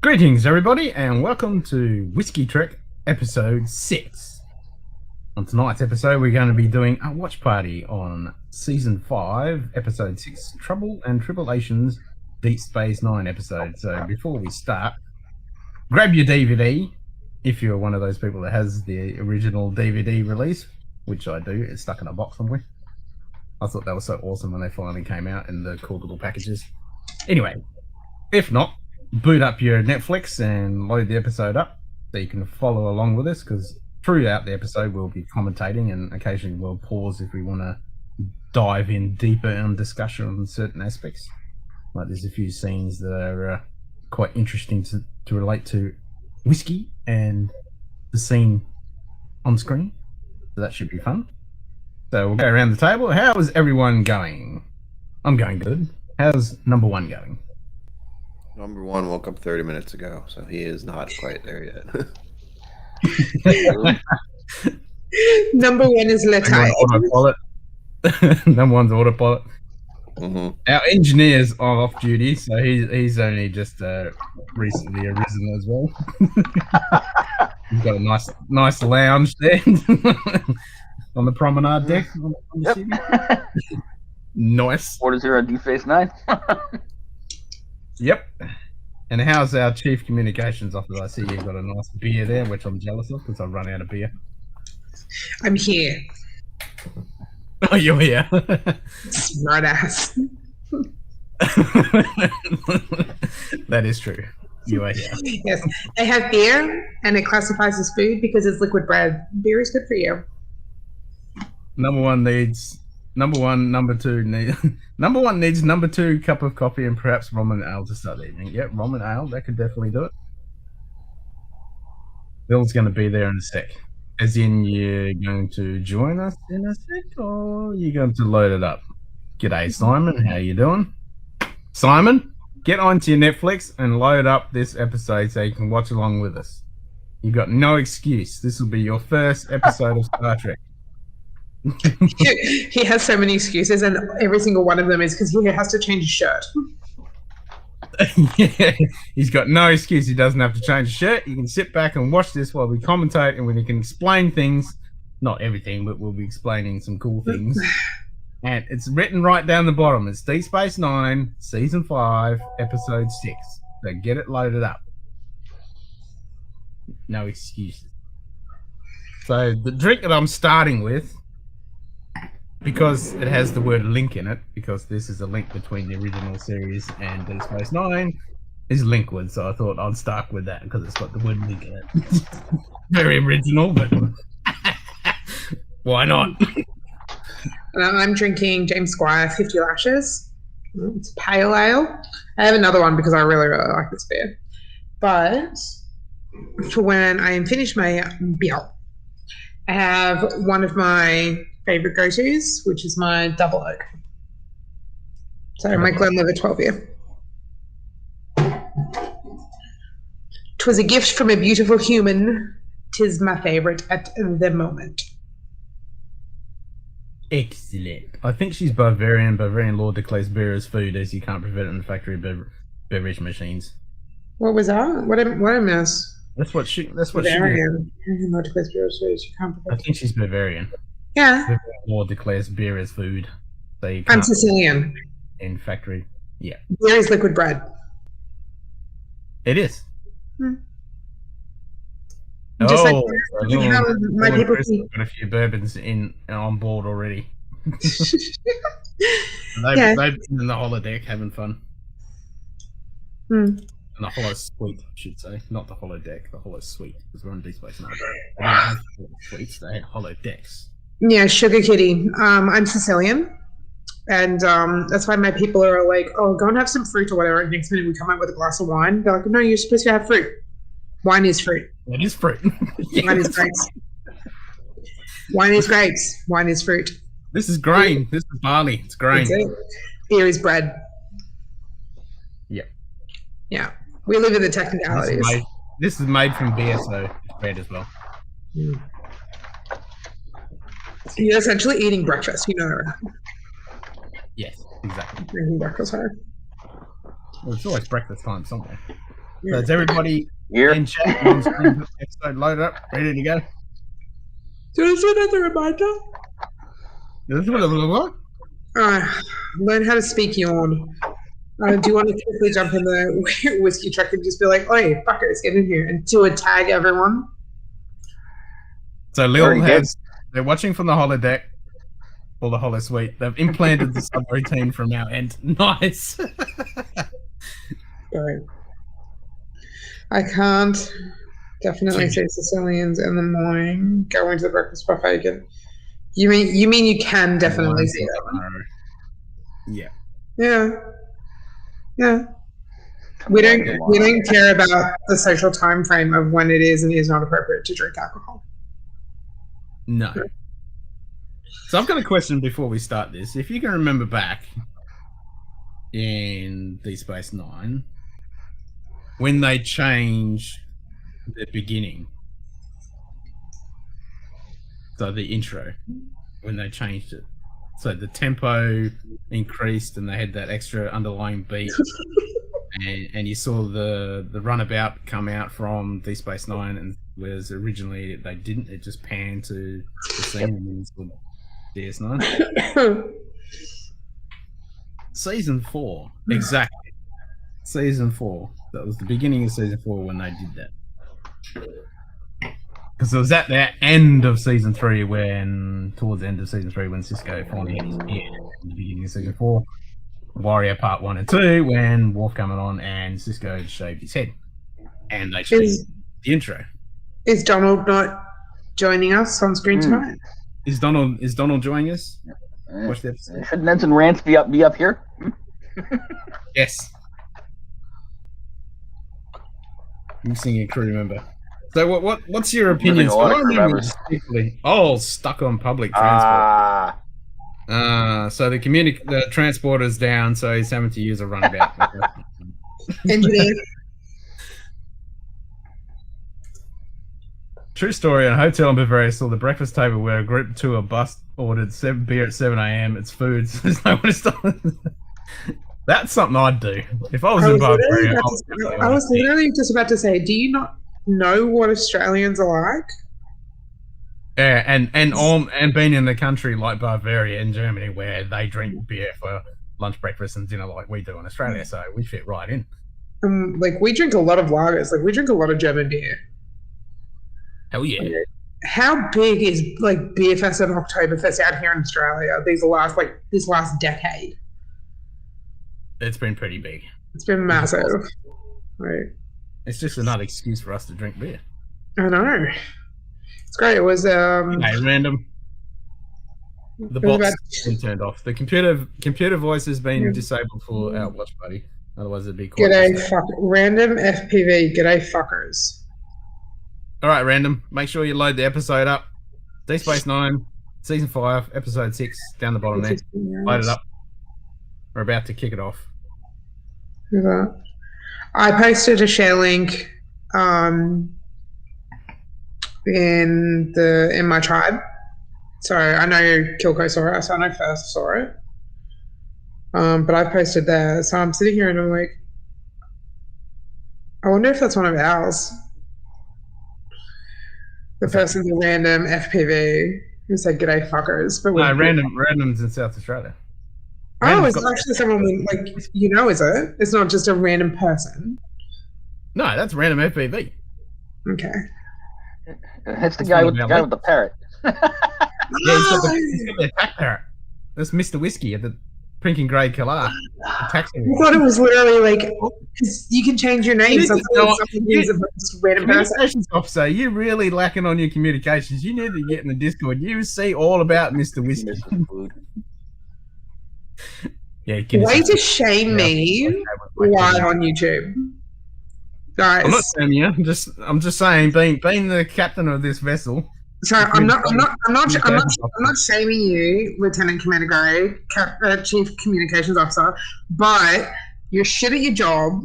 Greetings, everybody, and welcome to Whiskey Trek episode 6. On tonight's episode, we're going to be doing a watch party on season 5, episode 6, Trouble and Tribulations, Deep Space Nine episode. So before we start, grab your DVD if you're one of those people that has the original DVD release, which I do. It's stuck in a box somewhere. I thought that was so awesome when they finally came out in the cool little packages. Anyway, if not, boot up your Netflix and load the episode up so you can follow along with us, because throughout the episode we'll be commentating and occasionally we'll pause if we want to dive in deeper on discussion on certain aspects. Like there's a few scenes that are quite interesting to relate to whiskey and the scene on screen, so that should be fun. So we'll go around the table. How is everyone going? I'm going good. How's number one going? Number one woke up 30 minutes ago, so he is not quite there yet. Number one is Latai. Number one's autopilot. Mm-hmm. Our engineer's off duty, so he's only just recently arisen as well. He's got a nice lounge there on the promenade deck. Yep. Nice. 4-0 Deep Space Nine. Yep. And how's our chief communications officer? I see you've got a nice beer there, which I'm jealous of because I've run out of beer. I'm here. Oh, you're here. Smart ass. That is true. You are here. Yes. I have beer and it classifies as food because it's liquid bread. Beer is good for you. Number one needs number two cup of coffee and perhaps rum and ale to start the evening. Yep, rum and ale, that could definitely do it. Bill's going to be there in a sec. As in, you're going to join us in a sec, or you're going to load it up? G'day, Simon. How you doing? Simon, get onto your Netflix and load up this episode so you can watch along with us. You've got no excuse. This will be your first episode of Star Trek. He has so many excuses, and every single one of them is because he has to change his shirt. Yeah, he's got no excuse. He doesn't have to change his shirt. You can sit back and watch this while we commentate, and we can explain things. Not everything, but we'll be explaining some cool things. And it's written right down the bottom. It's Deep Space Nine, Season 5, Episode 6. So get it loaded up. No excuses. So the drink that I'm starting with, because it has the word link in it, because this is a link between the original series and Deep Space Nine, is Linkwood. So I thought I'd start with that because it's got the word link in it. Very original, but why not? I'm drinking James Squire 50 Lashes. It's pale ale. I have another one because I really, really like this beer. But for when I am finished my beer, I have one of my favorite go-tos, which is my double oak. So my Glenlivet 12 year. 'Twas a gift from a beautiful human. 'Tis my favorite at the moment. Excellent. I think she's Bavarian. Bavarian law declares beer as food, as you can't prevent it in the factory beverage machines. What was that? What I miss? That's what she. Bavarian. Law declares beer as food. You can't I prevent. think she's Bavarian. Yeah. Bavarian law declares beer as food, so you can't I'm Sicilian. in factory. Yeah, Beer is liquid bread. it is. Just like how my people got a few bourbons on board already. Yeah. They've been in the holodeck having fun. And the hollow suite, I should say. Not the hollow deck, the hollow suite, because we're on Deep Space Nine. They don't have suites, they have hollow decks. Yeah, Sugar Kitty. I'm Sicilian. And that's why my people are like, oh, go and have some fruit or whatever. And next minute we come out with a glass of wine. They're like, no, you're supposed to have fruit. Wine is fruit. It is fruit. Yes. Wine is grapes. Wine is grapes. Wine is fruit. This is grain. This is barley. It's grain. That's it. Beer is bread. Yep. Yeah. We live in the technicalities. This is made from beer, so it's bread as well. You're essentially eating breakfast, you know that. Yes, exactly. Drinking breakfast, right? Well, it's always breakfast time somewhere. So is everybody Here. in chat and on screen got the episode loaded up, ready to go? So is there another reminder? Learn how to speak yawn. Do you want to quickly jump in the whiskey truck and just be like, "Oi, fuckers, get in here," and do a tag everyone? So Lil they're watching from the holodeck or the holosuite. They've implanted the subroutine from our end. Nice. Sorry. I can't definitely say Sicilians in the morning going to the breakfast buffet again. You mean you can definitely see that one? Yeah. Yeah. We don't care about the social time frame of when it is and is not appropriate to drink alcohol. No. So I've got a question before we start this. If you can remember back in Deep Space Nine, when they changed the beginning, so the intro, when they changed it, so the tempo increased and they had that extra underlying beat, and you saw the runabout come out from Deep Space Nine, and whereas originally they didn't, it just panned to the scene and then DS9. Season 4, exactly. Season 4. That was the beginning of season 4 when they did that. Because it was at the end of season 3 towards the end of season 3 when Cisco finally had his beard in the beginning of season 4. Warrior Part 1 and 2 when Worf coming on and Cisco had shaved his head. And they changed the intro. Is Donald not joining us on screen tonight? Is Donald joining us? Watch the episode. Should Neds and Rants be up here? Yes. Missing a crew member. So what's your opinion? Stuck on public transport. So the transporter's down, so he's having to use a runabout. Engineer. True story. A hotel in Bavaria saw the breakfast table where a group tour bus ordered beer at 7 a.m. It's food, so there's no one to stop. That's something I'd do if I was in Bavaria. I was literally just about to say, do you not know what Australians are like? Yeah, and being in the country like Bavaria in Germany where they drink beer for lunch, breakfast, and dinner like we do in Australia, so we fit right in. Like we drink a lot of lagers. Like we drink a lot of German beer. Hell yeah. How big is like Beer Fest and Oktoberfest out here in Australia this last decade? It's been pretty big. It's been massive. Right. It's just another excuse for us to drink beer. I know. It's great. It was random. The box has been turned off. The computer voice has been disabled for our watch party. Otherwise it'd be quite random FPV, g'day fuckers. Alright, random. Make sure you load the episode up. Deep Space Nine, Season 5, Episode 6, down the bottom there. Load it up. We're about to kick it off. I posted a share link in my tribe. So I know Kilco saw it, so I know First saw it. But I posted there. So I'm sitting here and I'm like, I wonder if that's one of ours. The person's a random FPV who said g'day fuckers. But no, random's in South Australia. It's actually someone is it? It's not just a random person. No, that's random FPV. Okay. That's the guy with the parrot. Yeah, he's got the attack parrot. That's Mr. Whiskey at the pink and grey Kalar. I thought it was literally like, because you can change your name. So a random communications officer, you're really lacking on your communications. You need to get in the Discord. You see all about Mr. Whiskey. Yeah, way to shame me live on YouTube. Guys. I'm not shaming you. I'm just saying, being the captain of this vessel. So I'm not shaming you, Lieutenant Commander Gray, Chief Communications Officer, but you're shit at your job.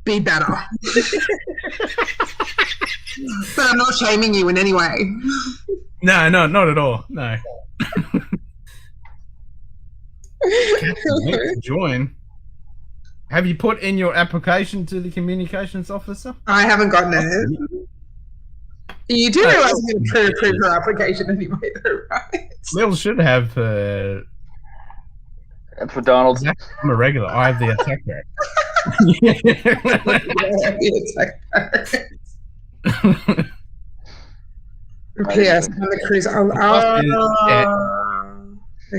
Be better. But I'm not shaming you in any way. No, not at all. No. Join. Have you put in your application to the communications officer? I haven't gotten it. You do realise I'm going to pre-approve your application anyway, though, right? Lil should have. That's for Donald. I'm a regular. I have the attack rate. P.S. On the cruise.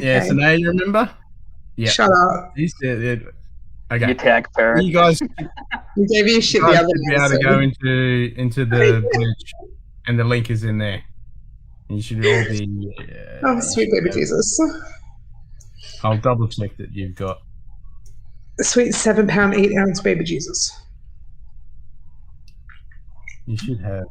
Yeah, so now you remember? Yeah. Shut up. Okay. The attack parrot. You guys We gave you shit the other should be able to go into the bridge, and the link is in there. You should all be. Oh, sweet baby Jesus. I'll double check that you've got. Sweet 7 pound 8 ounce baby Jesus. You should have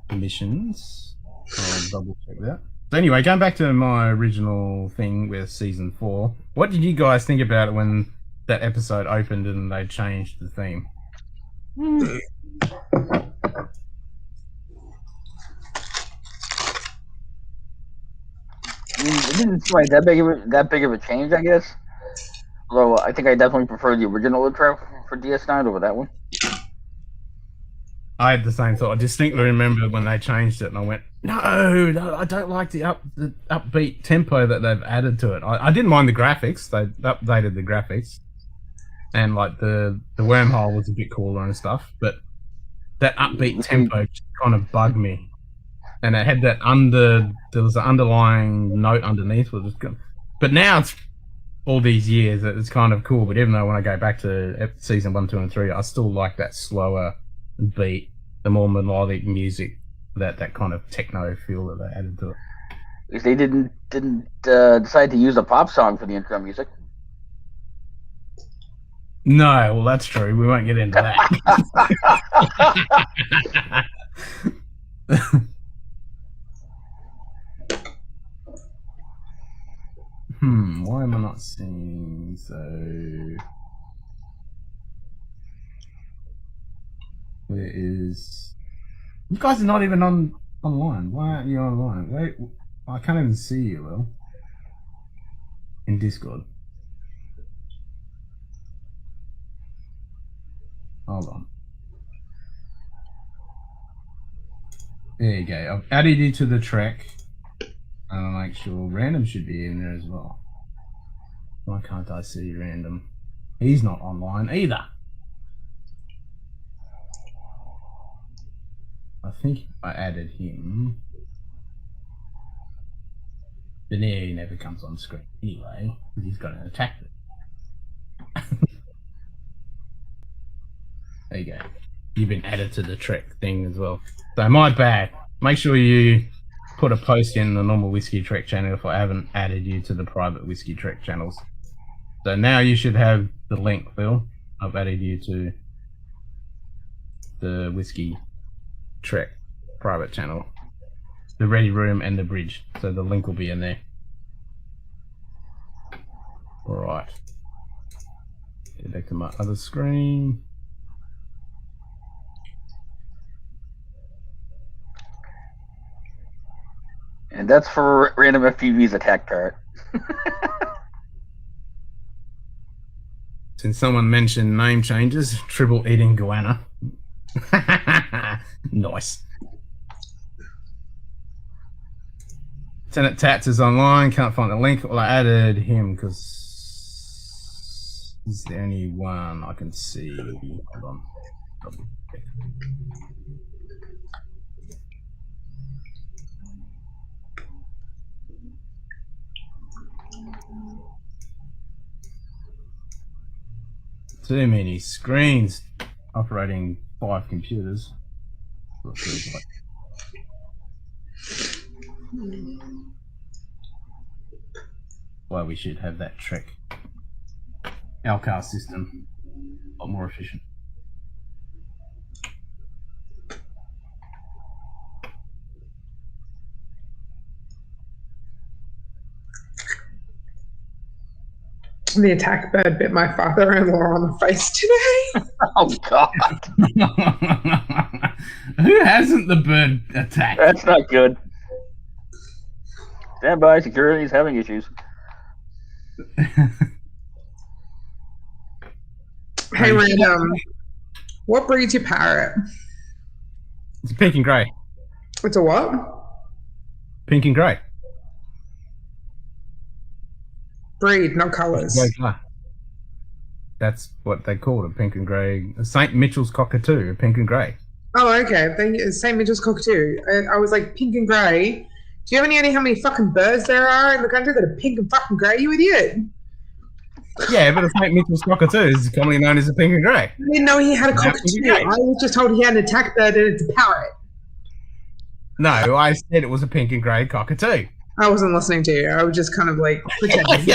permissions. I'll double check that. So anyway, going back to my original thing with season 4, what did you guys think about it when that episode opened and they changed the theme? It didn't seem like that big of a change, I guess. Although I think I definitely prefer the original intro for DS9 over that one. I had the same thought. I distinctly remember when they changed it, and I went, "No, I don't like the upbeat tempo that they've added to it." I didn't mind the graphics; they updated the graphics, and like the wormhole was a bit cooler and stuff. But that upbeat tempo just kind of bugged me, and it had that there was an underlying note underneath. But now it's all these years, it's kind of cool. But even though when I go back to season 1, 2, and 3, I still like that slower beat, the more melodic music, that kind of techno feel that they added to it. At least they didn't decide to use a pop song for the intro music. No, well, that's true. We won't get into that. Why am I not seeing? So where is? You guys are not even online. Why aren't you online? Wait, I can't even see you, Will. In Discord. Hold on. There you go. I've added you to the track. And I'll make sure random should be in there as well. Why can't I see random? He's not online either. I think I added him. But now he never comes on screen anyway, because he's got an attack. There you go. You've been added to the Trek thing as well. So my bad. Make sure you put a post in the normal Whiskey Trek channel if I haven't added you to the private Whiskey Trek channels. So now you should have the link, Phil. I've added you to the Whiskey Trek private channel. The Ready Room and the Bridge. So the link will be in there. Alright. Get back to my other screen. And that's for Random FPV's attack parrot. Since someone mentioned name changes, Tribble eating guana. Nice. Lieutenant Tats is online, can't find the link. Well, I added him because he's the only one I can see. Hold on. Double check. Too many screens operating 5 computers. What it feels like. Well, we should have that Trek Alcar system a lot more efficient. The attack bird bit my father-in-law on the face today. Oh, God. Who hasn't the bird attacked? That's not good. Stand by, security's having issues. Hey, random. What breed's your parrot? It's pink and grey. It's a what? Pink and grey. Breed, not colours. That's what they call it, pink and grey. St. Mitchell's cockatoo, pink and grey. Oh, okay. St. Mitchell's cockatoo. I was like, pink and grey. Do you have any idea how many fucking birds there are in the country that are pink and fucking grey, you idiot? Yeah, but a St. Mitchell's cockatoo is commonly known as a pink and grey. I didn't know he had a cockatoo. I was just told he had an attack bird and it's a parrot. No, I said it was a pink and grey cockatoo. I wasn't listening to you. I was just kind of like pretending.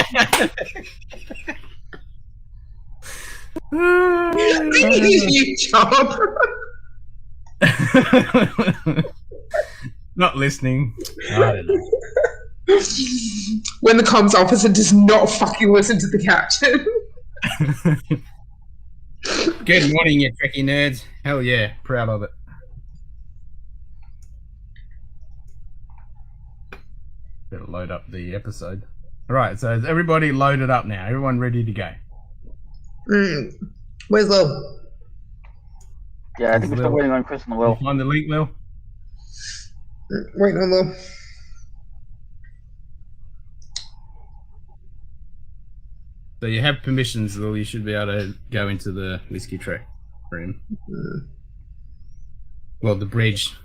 You job. Not listening. I don't know. When the comms officer does not fucking listen to the captain. Good morning, you Trekkie nerds. Hell yeah, proud of it. Better load up the episode. Alright, so is everybody loaded up now? Everyone ready to go? Where's Lil? Yeah, I think we're still waiting on Chris and Will. Find the link, Lil. Waiting on Lil. So you have permissions, Lil. You should be able to go into the whiskey track room. Well, the bridge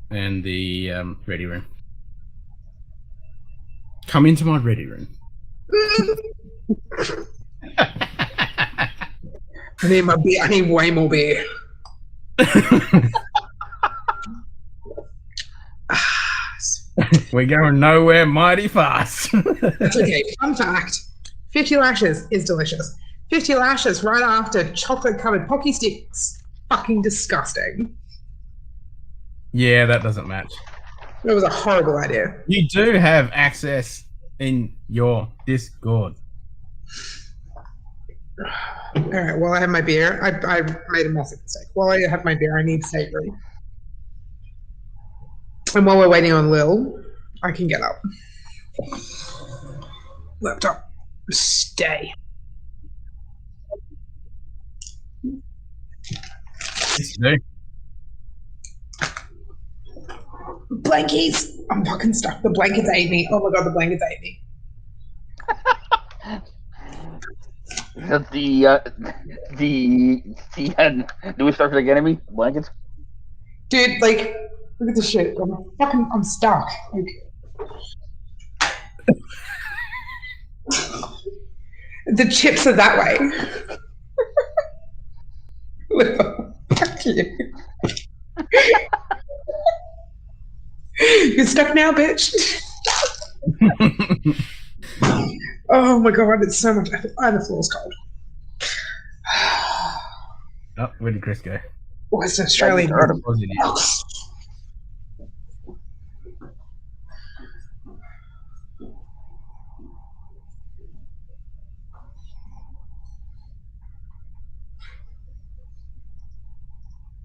and the ready room. Come into my ready room. I need my beer. I need way more beer. We're going nowhere mighty fast. Okay, fun fact. 50 Lashes is delicious. 50 Lashes right after chocolate-covered Pocky Sticks. Fucking disgusting. Yeah, that doesn't match. It was a horrible idea. You do have access in your Discord. Alright, while I have my beer, I made a massive mistake. While I have my beer, I need savory. And while we're waiting on Lil, I can get up. Laptop. Stay. Yes, you do. Blankies! I'm fucking stuck. The blankets ate me. Oh my god, the blankets ate me. Is that the newest Star Trek enemy? Blankets? Dude, like, look at this shit. I'm stuck. Like, the chips are that way. Fuck you. You're stuck now, bitch. Oh my god, it's so much. The floor's cold. Oh, where did Chris go? Western Australian.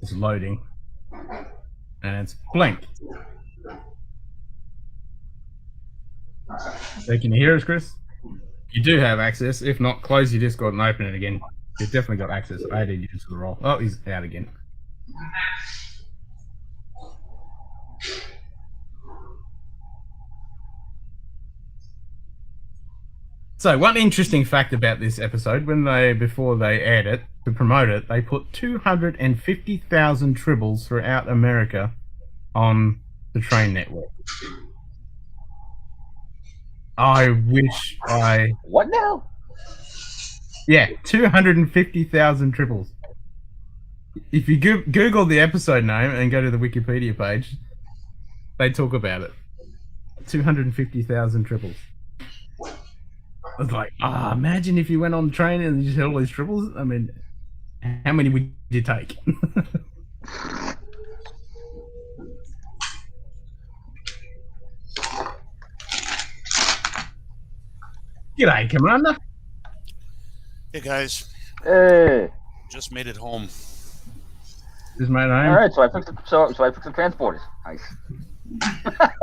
It's loading. And it's blank. So can you hear us, Chris? You do have access. If not, close your Discord and open it again. You've definitely got access. I added you to the roll. Oh, he's out again. So one interesting fact about this episode, before they aired it, to promote it, they put 250,000 tribbles throughout America on the train network. I wish I... What now? Yeah, 250,000 tribbles. If you Google the episode name and go to the Wikipedia page, they talk about it. 250,000 tribbles. I was like, imagine if you went on the train and you just had all these tribbles. I mean, how many would you take? G'day, Commander. Hey guys, Hey. just made it home. Just made it home. All right, so I fixed the transporters. Nice.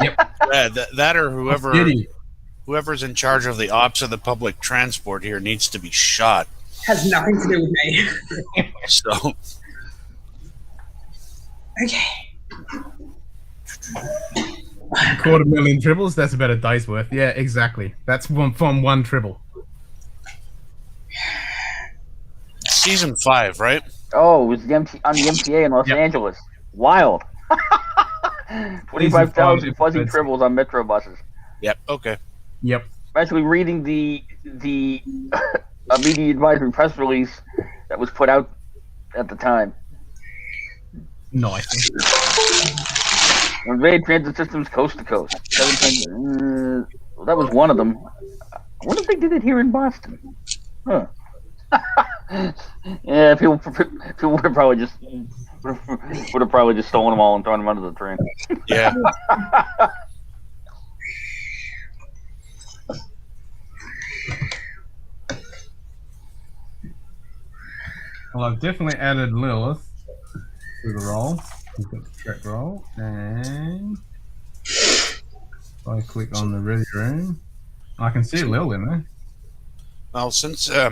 Yep. Yeah, that or Steady. whoever's in charge of the ops of the public transport here needs to be shot. Has nothing to do with me. So, Okay. 250,000 tribbles. That's about a day's worth. Yeah, exactly. That's from one tribble. season 5, right? Oh, it was on the MTA in Los Yep. Angeles. Wild. 25,000 fuzzy episodes. tribbles on metro buses. Yep. Okay. Yep. I'm actually reading the media advisory press release that was put out at the time. Nice. Invade transit systems coast to coast. Well, that was one of them. I wonder if they did it here in Boston. Huh. Yeah, people would have probably just stolen them all and thrown them under the train. Yeah. Well, I've definitely added Lilith to the roll. We've got the track roll, and if I click on the ready room, I can see Lil in there. Well, since I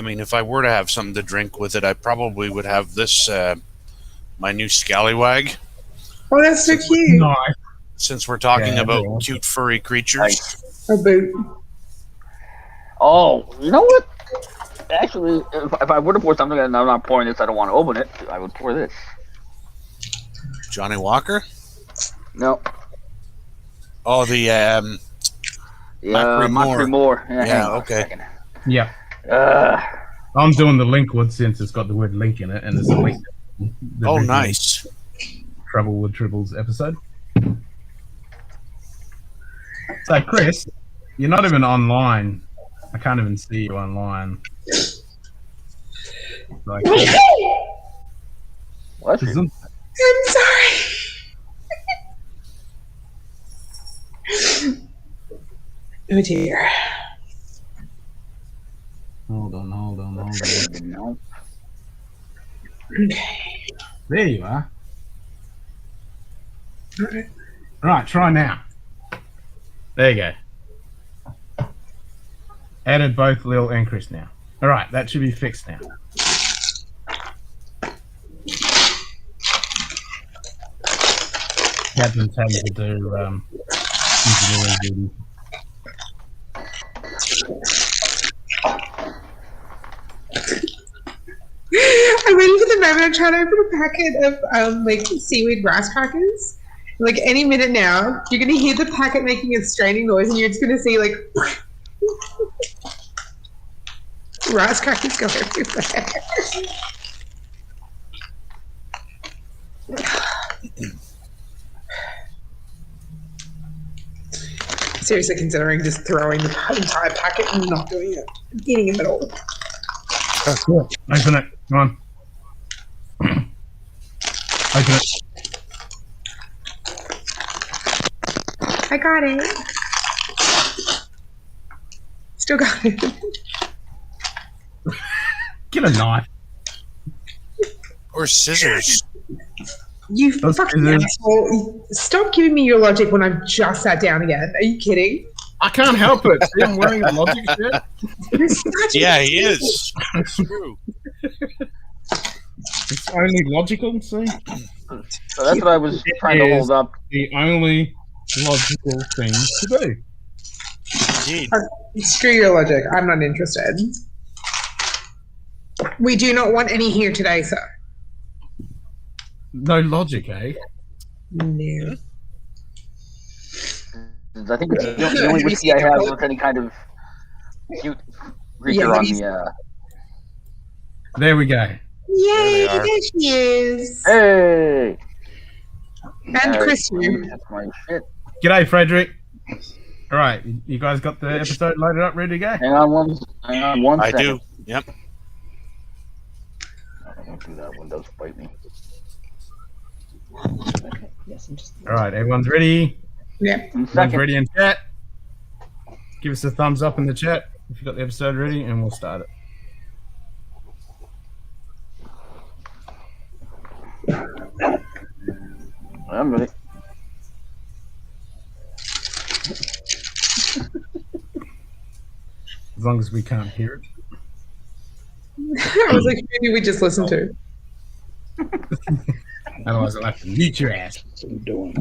mean, if I were to have something to drink with it, I probably would have this my new scallywag. Oh, that's so cute. Nice. Since we're talking Yeah, about everyone. cute furry creatures. Nice. A boot. Oh, you know what? Actually, if I would have poured something and I'm not pouring this, I don't want to open it, I would pour this. Johnny Walker. No. Oh, the Macri Moore. Yeah, hang on a okay. second. Yeah. I'm doing the Linkwood since it's got the word link in it, and it's a link. to the Oh, original nice. Trouble with Tribbles episode. So, Chris, you're not even online. I can't even see you online. Like, What? I'm sorry. Oh dear. hold on. No. Okay. There you are. Right, try now. There you go. Added both Lil and Chris now. All right, that should be fixed now. Captain's having to do engineering duty. I'm waiting for the moment. I'm trying to open a packet of like seaweed rice crackers. Like any minute now, you're gonna hear the packet making a straining noise, and you're just gonna see like rice crackers go everywhere. Seriously considering just throwing the entire packet and not doing it, eating it at all. Oh, cool. Open it. Come on. Open it. I got it. Still got it. Get a knife. Or scissors. You Those fucking scissors. asshole. Stop giving me your logic when I've just sat down again. Are you kidding? I can't help it. See, I'm wearing a logic shirt. You're such a- Yeah, he is. It's true. It's only logical, see? So that's what I was trying to hold up. The only logical thing to do. Indeed. Screw your logic. I'm not interested. We do not want any here today, sir. No logic, eh? No. I think it's the only whiskey I have with any kind of cute creature on the. There we go. Yay, There they are. there she is. Hey! And Chris, you. That's my shit. G'day, Frederick. All right, you guys got the episode loaded up, ready to go? Hang on one I second. do. Yep. I don't do that. Windows bite me. Yes, I'm just. All right, everyone's ready. Yeah. Everyone's Second. ready in chat. Give us a thumbs up in the chat if you got the episode ready, and we'll start it. I'm ready. As long as we can't hear it. I was like, who did we just listen to? Otherwise, I'll have to mute your ass. What's it doing?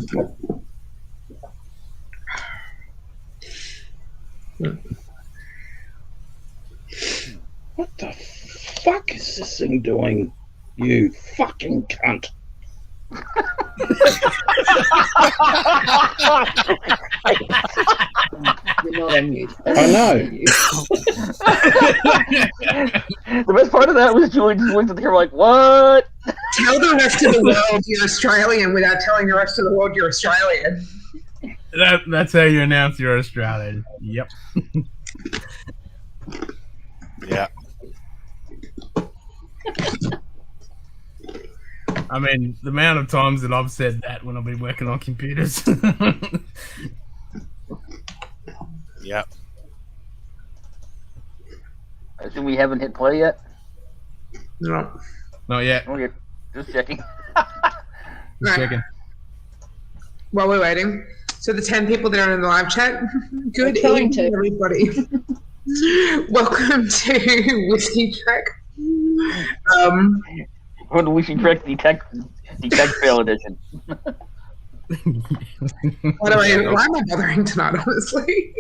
What the fuck is this thing doing? You fucking cunt. You're not on mute. I know. The best part of that was Julie just looked at the camera like, what? Tell the rest of the world you're Australian without telling the rest of the world you're Australian. That's how you announce you're Australian. Yep. Yeah. I mean, the amount of times that I've said that when I've been working on computers. Yeah. I assume we haven't hit play yet? No. Not yet. Okay, just checking. Just checking. While we're waiting, so the 10 people that are in the live chat, good We're trying evening, to. everybody. Welcome to Whiskey Trek. Or the Wishing Trek Detect Fail Edition. Why am I bothering tonight, honestly?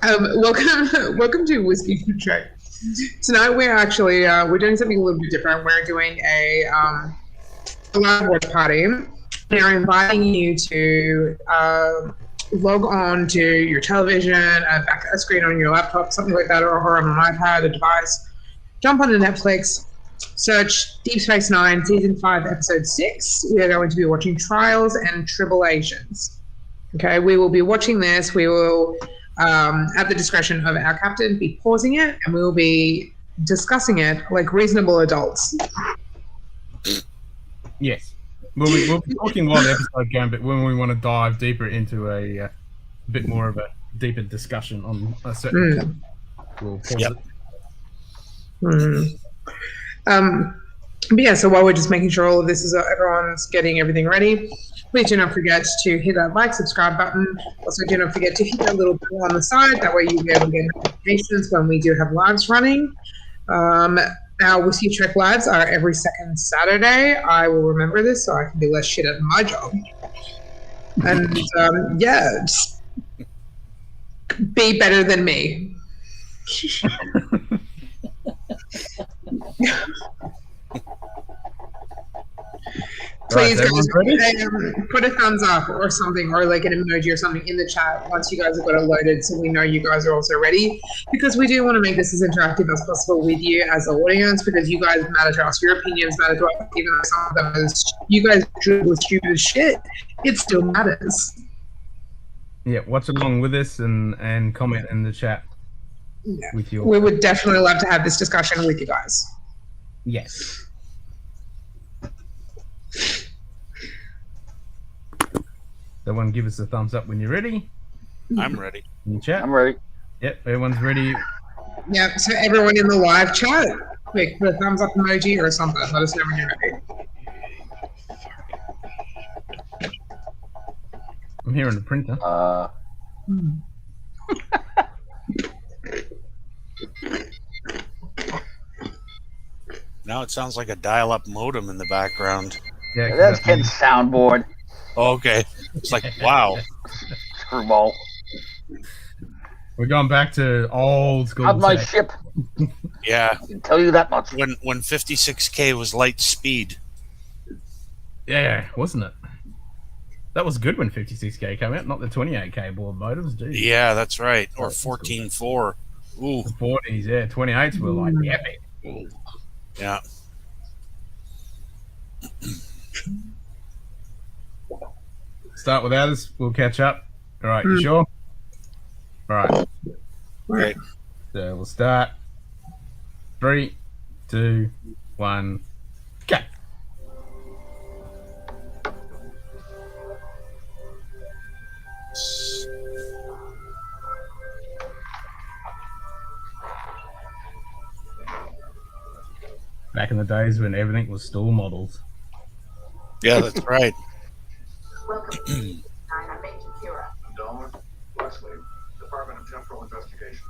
Welcome to Whiskey Trek. Tonight we're actually we're doing something a little bit different. We're doing a live watch party. We're inviting you to log on to your television, a screen on your laptop, something like that, or on an iPad, a device. Jump onto Netflix, search Deep Space Nine, Season 5, Episode 6. We are going to be watching Trials and Tribulations. Okay, we will be watching this. We will, at the discretion of our captain, be pausing it, and we will be discussing it like reasonable adults. Yes. We'll be talking while the episode going, but when we want to dive deeper into a bit more of a deeper discussion on a certain topic, we'll pause it. But yeah, so while we're just making sure all of this is everyone's getting everything ready, please do not forget to hit that like, subscribe button. Also, do not forget to hit that little bell on the side. That way you'll be able to get notifications when we do have lives running. Our Whiskey Trek lives are every second Saturday. I will remember this so I can be less shit at my job. And yeah, just be better than me. Please, Right, guys, everyone put a thumbs up or something, or like an emoji or something in the chat once you guys have got it loaded, so we know you guys are also ready. Because we do want to make this as interactive as possible with you as the audience, because you guys matter to us. Your opinions matter to us, even though some of them you guys was stupid as shit. It still matters. Yeah, watch along with us and comment in the chat with your. We would definitely love to have this discussion with you guys. Yes. Someone give us a thumbs up when you're ready I'm ready. in the chat. I'm ready. Yep, everyone's ready. Yeah, so everyone in the live chat, quick, put a thumbs up emoji or something. Let us know when you're ready. I'm hearing the printer. Now it sounds like a dial-up modem in the background. Yeah, 'cause That's me. Ken's soundboard. Oh, okay. It's like, wow. Screwball. We're going back to old school. How's my tech. ship? Yeah. I can tell you that much. When 56K was light speed. Yeah, wasn't it? That was good when 56K came out, not the 28K board modems, dude. Yeah, that's right. Or 14.4. Ooh. The 40s, yeah. 28s were like epic. Yeah. Start without us, we'll catch up. All right, you sure? All right. Right. So we'll start. 3, 2, 1, go. Back in the days when everything was still models. Yeah, that's right. Welcome to 9. I'm making Kira. Donald, Wesley, Department of Temporal Investigation.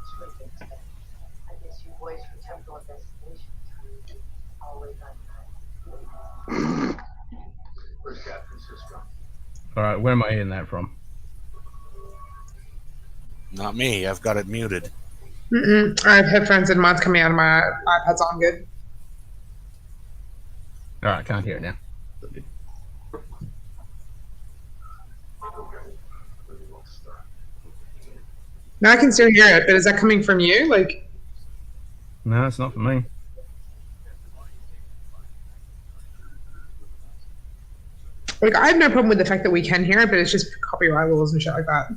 All right, where am I hearing that from? Not me. I've got it muted. I have headphones and mine's coming out of my iPad's on good. All right, can't hear it now. Now I can still hear it, but is that coming from you? Like, No, it's not for me. I have no problem with the fact that we can hear it, but it's just copyright laws and shit like that.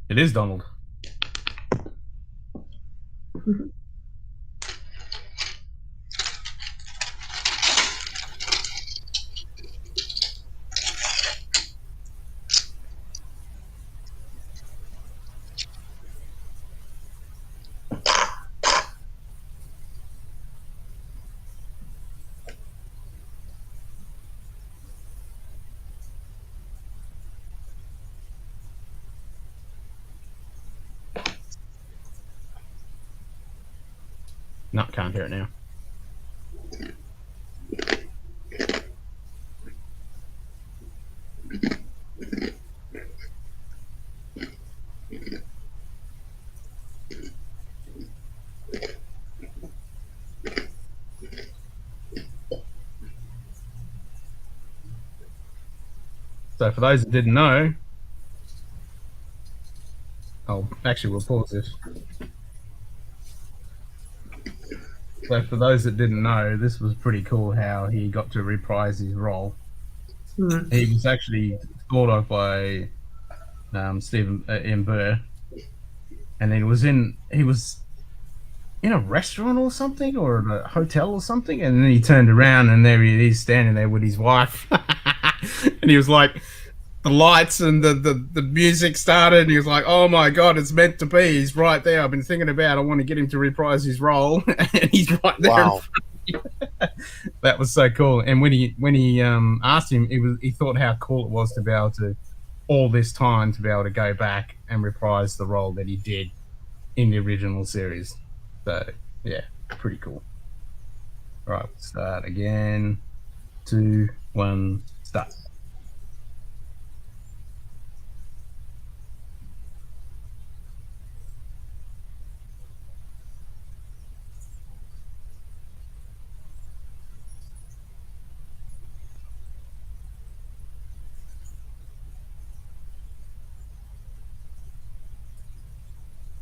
It is Donald. No, can't hear it now. So for those that didn't know, we'll pause this. So for those that didn't know, this was pretty cool how he got to reprise his role. He was actually thought of by Stephen M. Burr, and he was in a restaurant or something, or a hotel or something, and then he turned around and there he is standing there with his wife, and he was like, the lights and the music started, and he was like, oh my god, it's meant to be, he's right there, I've been thinking about, I want to get him to reprise his role, and he's right there. Wow. That was so cool. And when he asked him, he thought how cool it was to be able to, all this time, to be able to go back and reprise the role that he did in the original series. So yeah, pretty cool. All right, start again. 2, 1, start.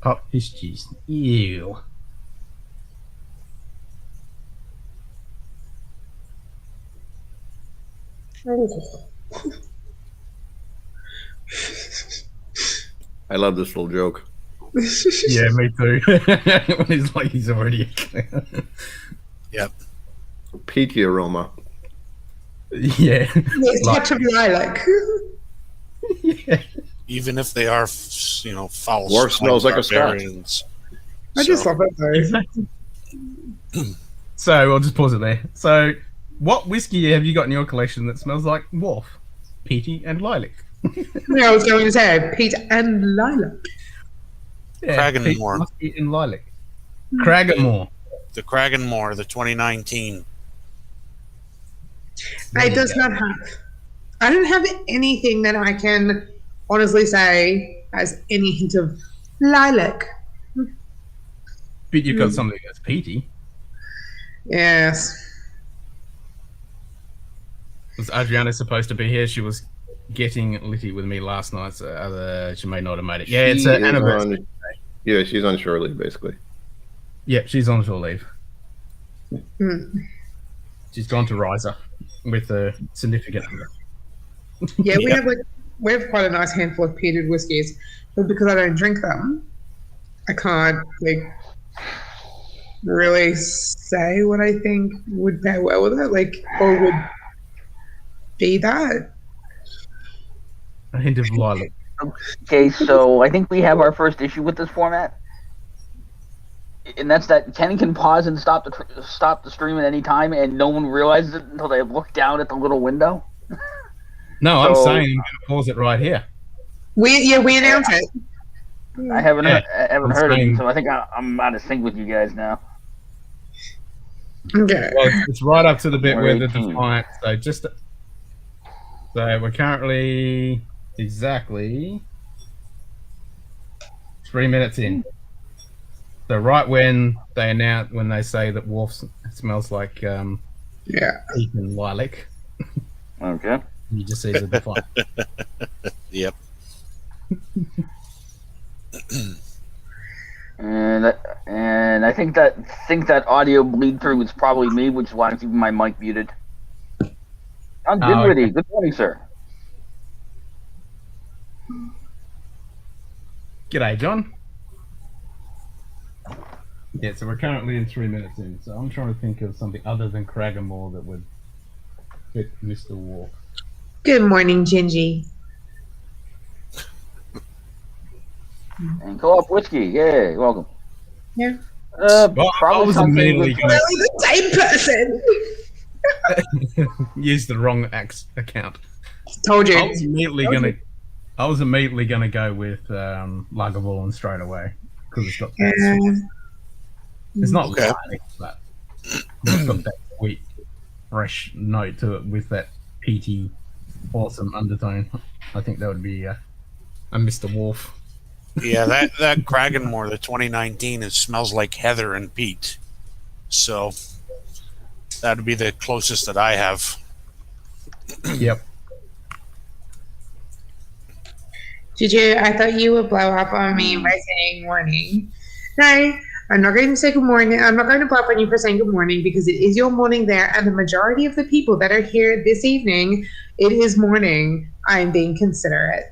Pop his cheese. Ew. I love this little joke. Yeah, me too. When he's like, he's already. Yep. Peachy aroma. Yeah. It's touch of lilac. Yeah. Even if they are, foul. Worf smells like a Scotch. barbarians. I just love it though. So we'll just pause it there. So, what whiskey have you got in your collection that smells like Worf, peaty, and lilac? Yeah, I was going to say peat and lilac. Yeah, Cragganmore. Musky and lilac. Cragganmore. The Cragganmore, the 2019. It does not have. I don't have anything that I can honestly say has any hint of lilac. But you've got something that's peaty. Yes. Was Adriana supposed to be here? She was getting litty with me last night, so she may not have made it. Yeah, it's an anniversary. Yeah, she's on shore leave, basically. Yeah, she's on shore leave. Mm. She's gone to Riser with a significant other. Yeah, we have quite a nice handful of peated whiskies, but because I don't drink them, I can't really say what I think would pair well with it, or would be that. A hint of lilac. Okay, so I think we have our first issue with this format. and that's that Kenny can pause and stop the stream at any time, and no one realizes it until they look down at the little window. No, I'm So- saying I'm going to pause it right here. We announced it. I haven't Yeah, heard saying- it, so I think I'm out of sync with you guys now. Okay. Well, it's right up to the bit We're where the 18. defiant. So we're currently exactly 3 minutes in. So right when they say that Wolf smells like Yeah. peat and lilac, Okay. you just see the defiant. Yep. And I think that audio bleed through is probably me, which is why I'm keeping my mic muted. I'm Dinwiddie. okay. Good morning, sir. G'day, John. Yeah, so we're currently in 3 minutes in. So I'm trying to think of something other than Craggamore that would fit Mr. Wolf. Good morning, Gingy. And co-op whiskey. Yay, welcome. Yeah. Well, I Probably was something immediately with- going Really the same person. to use the wrong account. Told you. I was immediately gonna go with Lagavulin straight away because it's got that it's not Okay. light, but it's got that sweet, fresh note to it with that peaty, awesome undertone. I think that would be a Mr. Wolf. Yeah, that Cragganmore, the 2019, it smells like heather and peat. So that'd be the closest that I have. Yep. Juju, I thought you would blow up on me by saying morning. No, I'm not going to say good morning. I'm not going to blow up on you for saying good morning because it is your morning there, and the majority of the people that are here this evening, it is morning. I'm being considerate.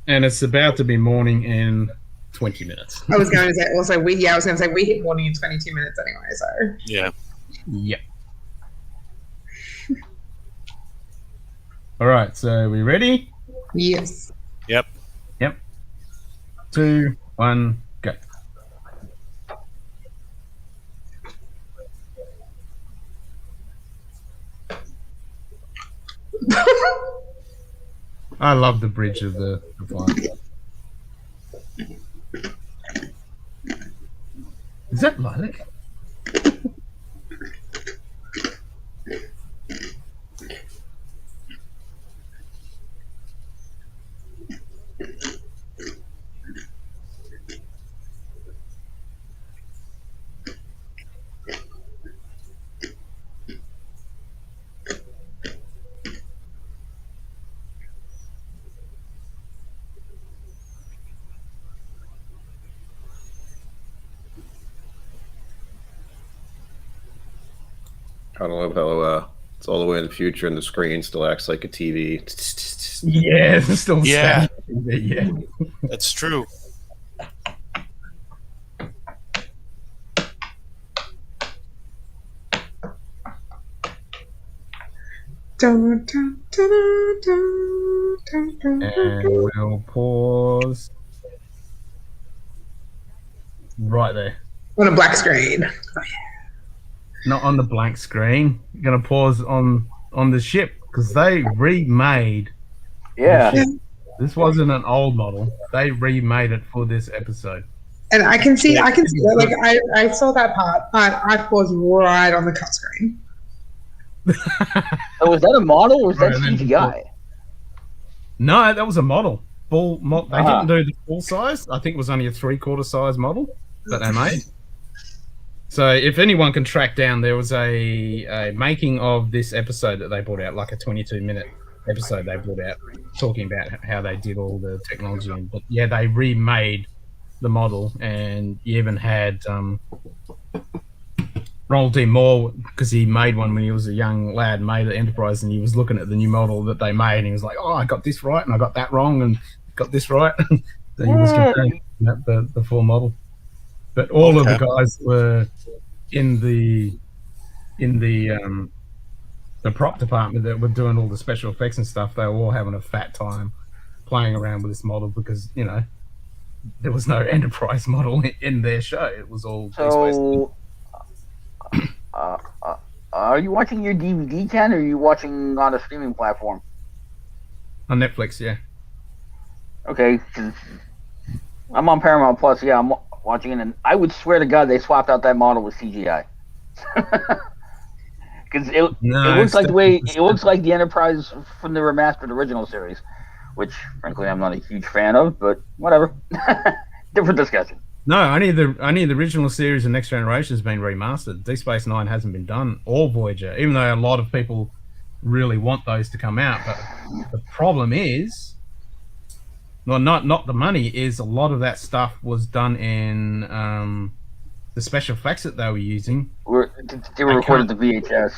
And it's about to be morning in 20 minutes. I was going to say also we hit morning in 22 minutes anyway. So Yeah. Yep. All right, so we ready? yes. Yep. 2, 1, go. I love the bridge of the Defiant. Is that lilac? I don't love how it's all the way in the future and the screen still acts like a TV. Yeah, it's still Yeah. standing. Yeah. That's true. Dun, dun, dun, dun, dun, dun, And dun. we'll pause right there. On a black screen. Not on the blank screen. Gonna pause on the ship because they remade. Yeah. the ship. This wasn't an old model. They remade it for this episode. And I can see that. Like I saw that part, but I paused right on the cut screen. So was that a model or was that Right, and then CGI? No, that was a model. Full. They Ah. didn't do the full size. I think it was only a 3/4 size model that they made. So if anyone can track down, there was a making of this episode that they brought out, like a 22-minute episode they brought out, talking about how they did all the technology. But yeah, they remade the model, and you even had Ronald D. Moore, because he made one when he was a young lad, made the Enterprise, and he was looking at the new model that they made, and he was like, "Oh, I got this right, and I got that wrong, and got this right." So he was comparing the full model. But all of the guys were in the prop department that were doing all the special effects and stuff. They were all having a fat time playing around with this model because there was no Enterprise model in their show. It was all Deep Space So, are you watching your DVD, Ken, or are you watching on a streaming platform? on Netflix. Yeah. Okay, 'cause I'm on Paramount Plus. Yeah, I'm watching it, and I would swear to God they swapped out that model with CGI. Because it No, looks like the way it's- it looks like the Enterprise from the remastered original series, which frankly I'm not a huge fan of, but whatever. Different discussion. No, only the original series and Next Generation has been remastered. Deep Space Nine hasn't been done, or Voyager, even though a lot of people really want those to come out. But the problem is, well, not the money, is a lot of that stuff was done in the special effects that they were using. They were recorded to VHS.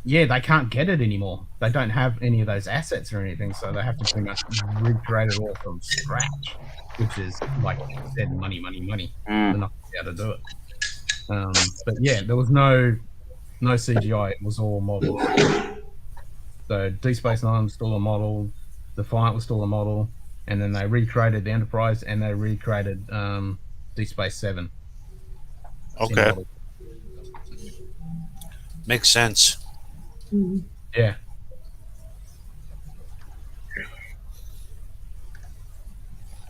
Yeah, they can't get it anymore. They don't have any of those assets or anything, so they have to pretty much recreate it all from scratch, which is, like you said, money. They're not able to do it. But yeah, there was no CGI. It was all models. So Deep Space Nine was still a model. Defiant was still a model, and then they recreated the Enterprise and they recreated Deep Space Seven. Okay. Makes sense. Yeah.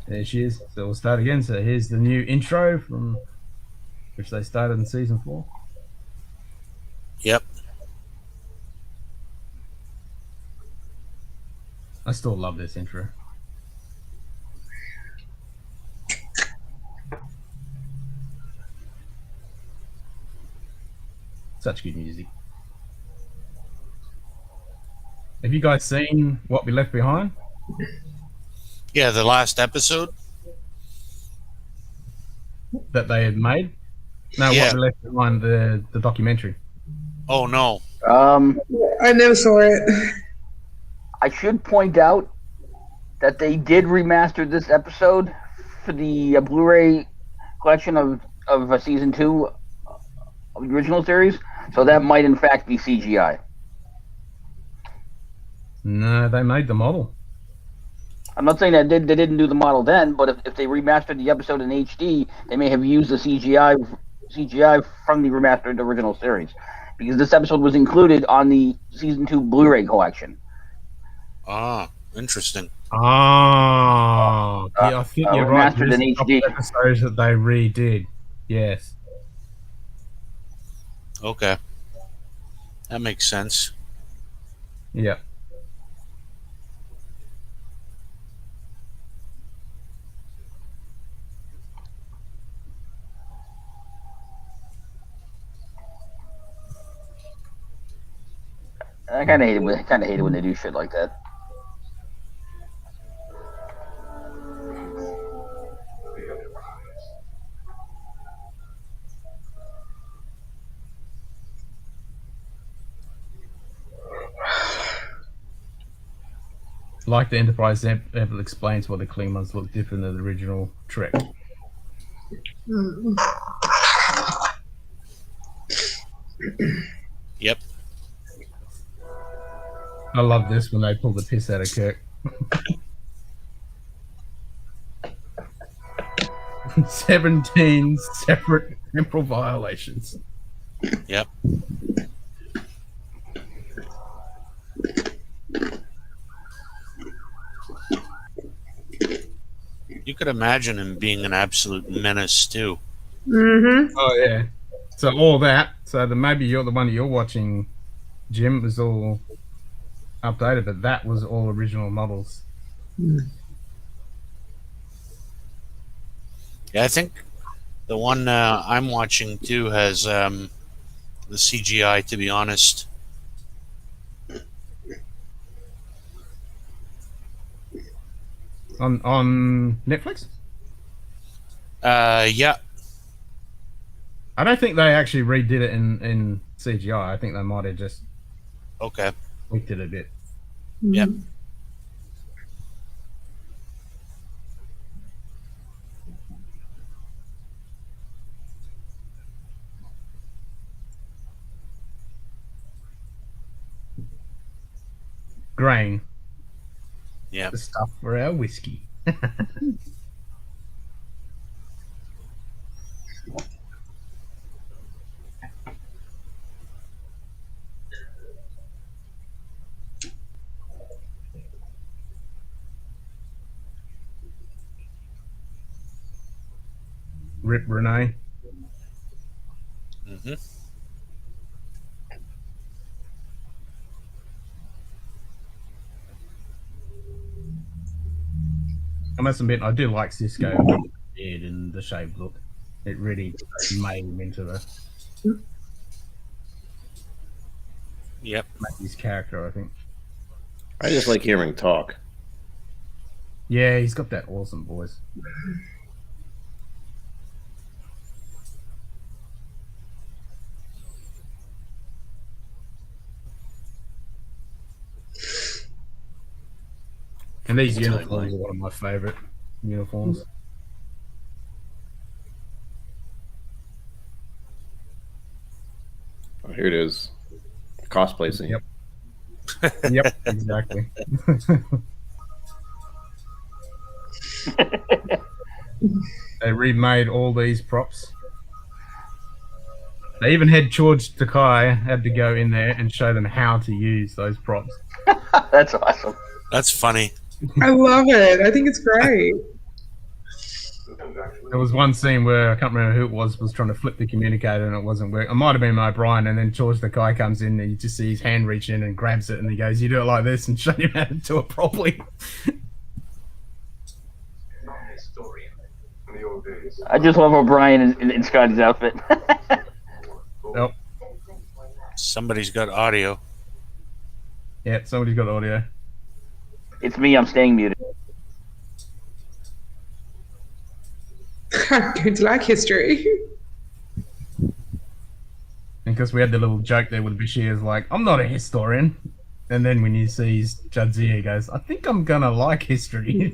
There she is. So we'll start again. So here's the new intro from which they started in season 4. Yep. I still love this intro. Such good music. Have you guys seen What We Left Behind? Yeah, the last episode. That they had made? No, Yeah. What We Left Behind, the documentary. Oh no. I never saw it. I should point out that they did remaster this episode for the Blu-ray collection of season 2 of the original series, so that might in fact be CGI. No, they made the model. I'm not saying that they didn't do the model then, but if they remastered the episode in HD, they may have used the CGI from the remastered original series, because this episode was included on the season 2 Blu-ray collection. Ah, interesting. Oh, yeah, I think you're right. remastered There's in a couple HD. episodes that they redid. Yes. Okay. That makes sense. Yeah. I kind of hate it when they do shit like that. Like the Enterprise ever explains why the Klingons look different than the original Trek. Yep. I love this when they pull the piss out of Kirk. 17 separate temporal violations. Yep. You could imagine him being an absolute menace too. Mm-hmm. Oh yeah. So all that. So maybe you're the one that you're watching, Jim, was all updated, but that was all original models. Yeah, I think the one I'm watching too has the CGI. To be honest. On Netflix? Yeah. I don't think they actually redid it in CGI. I think they might have just Okay. tweaked it a bit. Yep. Grain. Yeah. The stuff for our whiskey. Rip Renee. Mm-hmm. I must admit, I do like Cisco beard and the shaved look. It really made him into Yep. his character, I think. I just like hearing talk. Yeah, he's got that awesome voice. And these uniforms are one of my favorite uniforms. Oh, here it is. Cosplay scene. Yep. Yep, exactly. They remade all these props. They even had George Takei had to go in there and show them how to use those props. That's awesome. That's funny. I love it. I think it's great. There was one scene where I can't remember who it was trying to flip the communicator and it wasn't working. It might have been O'Brien, and then George Takei comes in and you just see his hand reach in and grabs it and he goes, "You do it like this," and show him how to do it properly. I just love O'Brien in Scotty's outfit. Yep. Somebody's got audio. Yeah, somebody's got audio. It's me. I'm staying muted. I'm going to like history. And because we had the little joke there with Bashir's like, "I'm not a historian." And then when you see Jadzia, he goes, "I think I'm going to like history."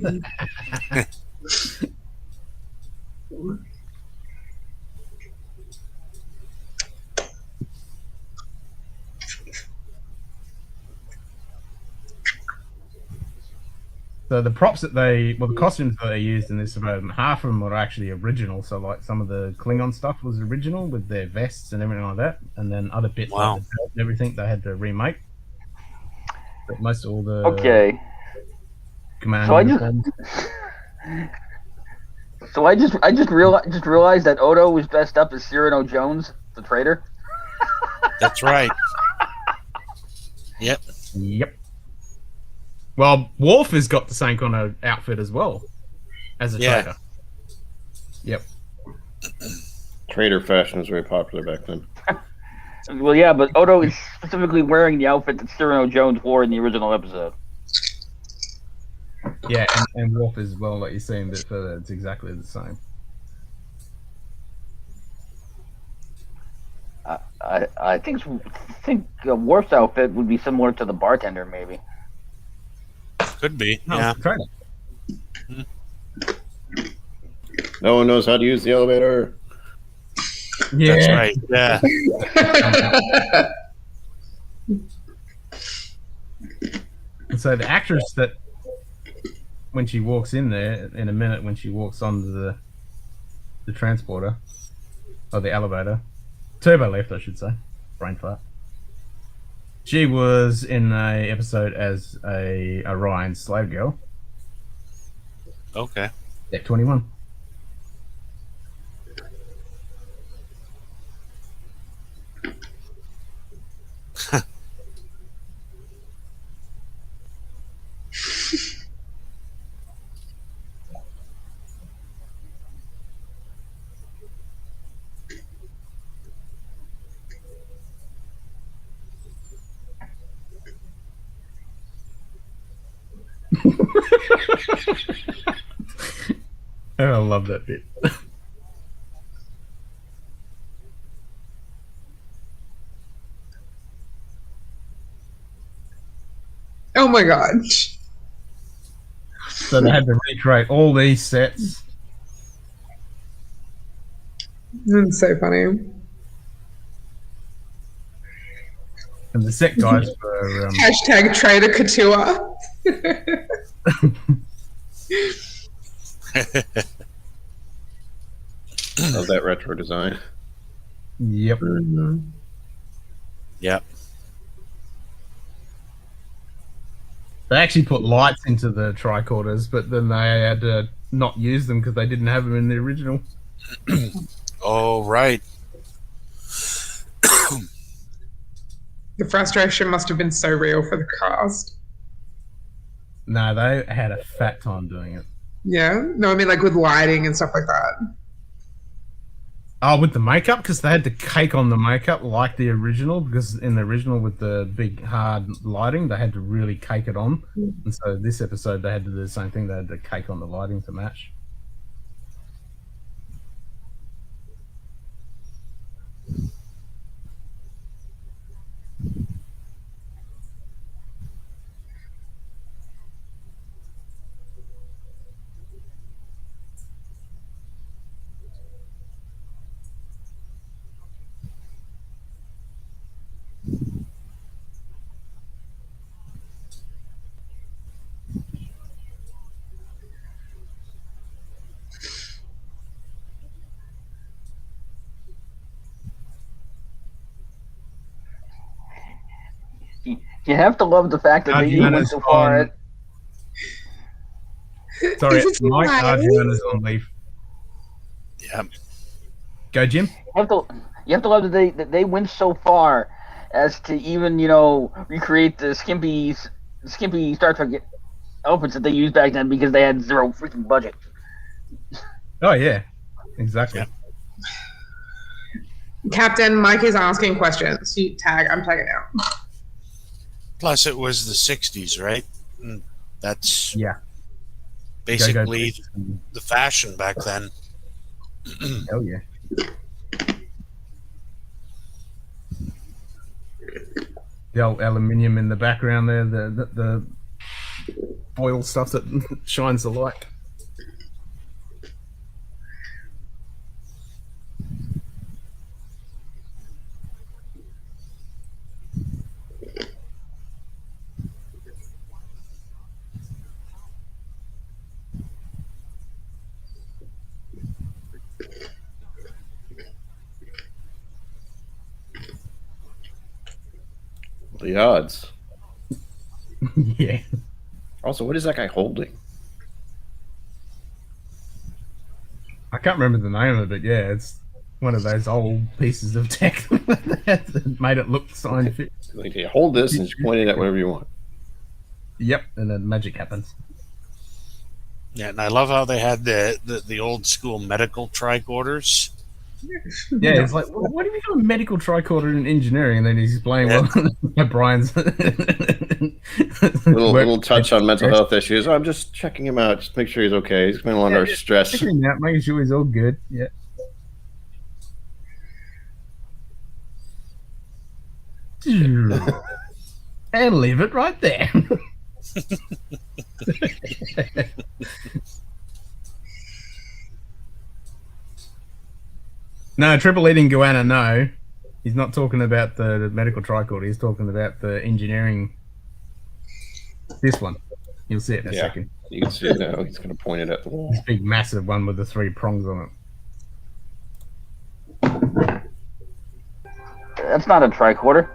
So the props that the costumes that they used in this, about half of them were actually original. So like some of the Klingon stuff was original with their vests and everything like that, and then other bits Wow. like the belt and everything they had to remake. But most of all the Okay. command So I just realized that Odo was dressed up as Cyrano Jones, the traitor. That's right. Yep. Yep. Well, Worf has got the same kind of outfit as well as a Yeah. trader. Yep. Trader fashion was very popular back then. Well, yeah, but Odo is specifically wearing the outfit that Cyrano Jones wore in the original episode. Yeah, and Worf as well, like you're saying, but further, it's exactly the same. I think Worf's outfit would be similar to the bartender, maybe. Could be. No, Yeah. it's a trader. No one knows how to use the elevator. Yeah. That's right. Yeah. And so the actress that, when she walks in there, in a minute, when she walks onto the transporter, or the elevator, turbo lift, I should say, brain fart. She was in a episode as a Orion slave girl. Okay. Deck 21. I love that bit. Oh my god. So they had to recreate all these sets. That's so funny. And the set guys were Hashtag Trader Couture. That was that retro design. Yep. Mhm. Yep. They actually put lights into the tricorders, but then they had to not use them because they didn't have them in the original. Oh, right. The frustration must have been so real for the cast. No, they had a fat time doing it. Yeah. No, I mean like with lighting and stuff like that. Oh, with the makeup, because they had to cake on the makeup like the original, because in the original with the big hard lighting, they had to really cake it on. And so this episode, they had to do the same thing. They had to cake on the lighting to match. You have to love the fact that they even went so far. Sorry, Is it Mike live? Arjana's on leave. Yep. Go, Jim. You have to love that they went so far as to even recreate the skimpy Star Trek outfits that they used back then because they had zero freaking budget. Oh, yeah. Exactly. Yep. Captain Mike is asking questions. You tag. I'm tagging out. Plus, it was the 60s, right? And that's Yeah. basically the fashion back then. Hell yeah. The old aluminium in the background there, the oil stuff that shines the light. The odds. Yeah. Also, what is that guy holding? I can't remember the name of it, yeah. It's one of those old pieces of tech that made it look scientific. Like, you hold this and just point it at whatever you want. Yep, and then magic happens. Yeah, and I love how they had the old school medical tricorders. Yeah, it's like, what do you do a medical tricorder in engineering? And then he's explaining what Brian's little touch on mental health issues. I'm just checking him out, just make sure he's okay. He's been under stress. Checking him out, making sure he's all good. Yeah. And leave it right there. No, triple eating goanna, no. He's not talking about the medical tricorder. He's talking about the engineering. This one. You'll see it in a second. You can see it now. He's going to point it at the wall. This big, massive one with the 3 prongs on it. That's not a tricorder.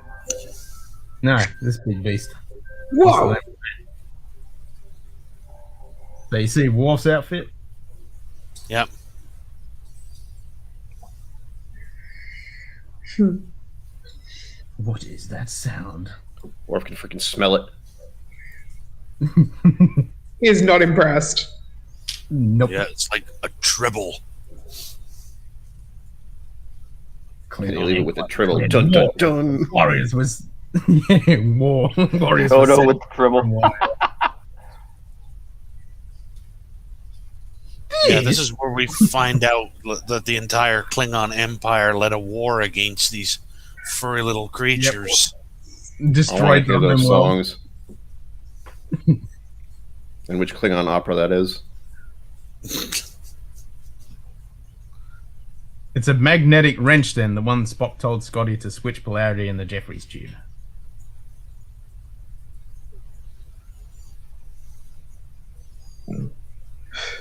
No, this big beast. Whoa! So you see Worf's outfit? Yep. What is that sound? Worf can freaking smell it. He is not impressed. Nope. Yeah, it's like a tribble. Can you leave it with the tribble? Dun dun dun. Warriors was war. Warriors. Oh was no, set with the tribble. Yeah, this is where we find out that the entire Klingon Empire led a war against these furry little creatures. Destroyed hear them. those songs. And which Klingon opera that is? It's a magnetic wrench, then, the one Spock told Scotty to switch polarity in the Jeffries tube.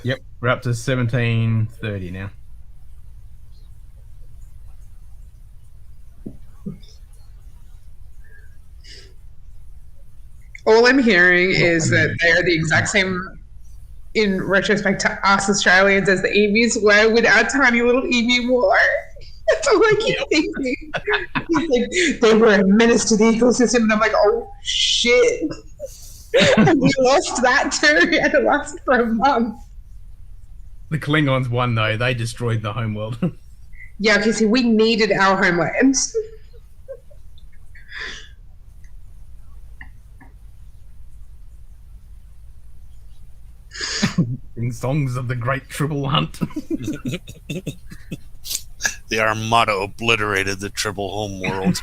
Yep, we're up to 1730 now. all I'm hearing is that they are the exact same, in retrospect, to us Australians as the emus were with our tiny little emu war. That's all I keep thinking. He's like, they were a menace to the ecosystem, and I'm like, oh shit. And we lost that too. It had to last for a month. The Klingons won, though. They destroyed the homeworld. Yeah, okay, see, we needed our homeland. In songs of the Great Tribble Hunt. The Armada obliterated the Tribble homeworld.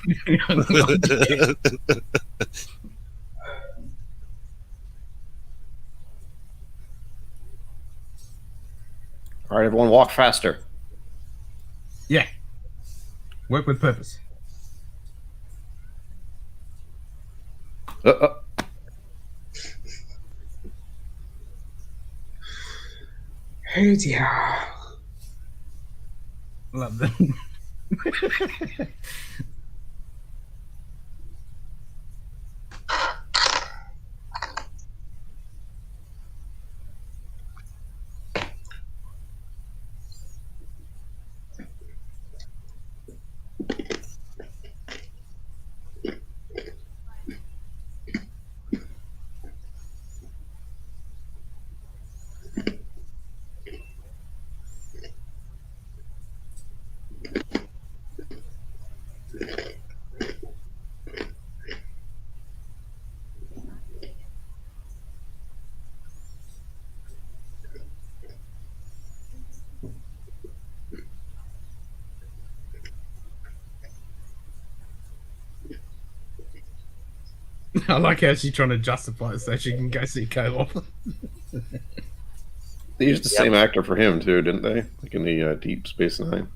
All right, everyone, walk faster. Yeah. Work with purpose. Uh. Oh dear. Love them. I like how she's trying to justify it so she can go see Koloff. They used the same actor for him too, didn't they? Like in the Deep Space Nine.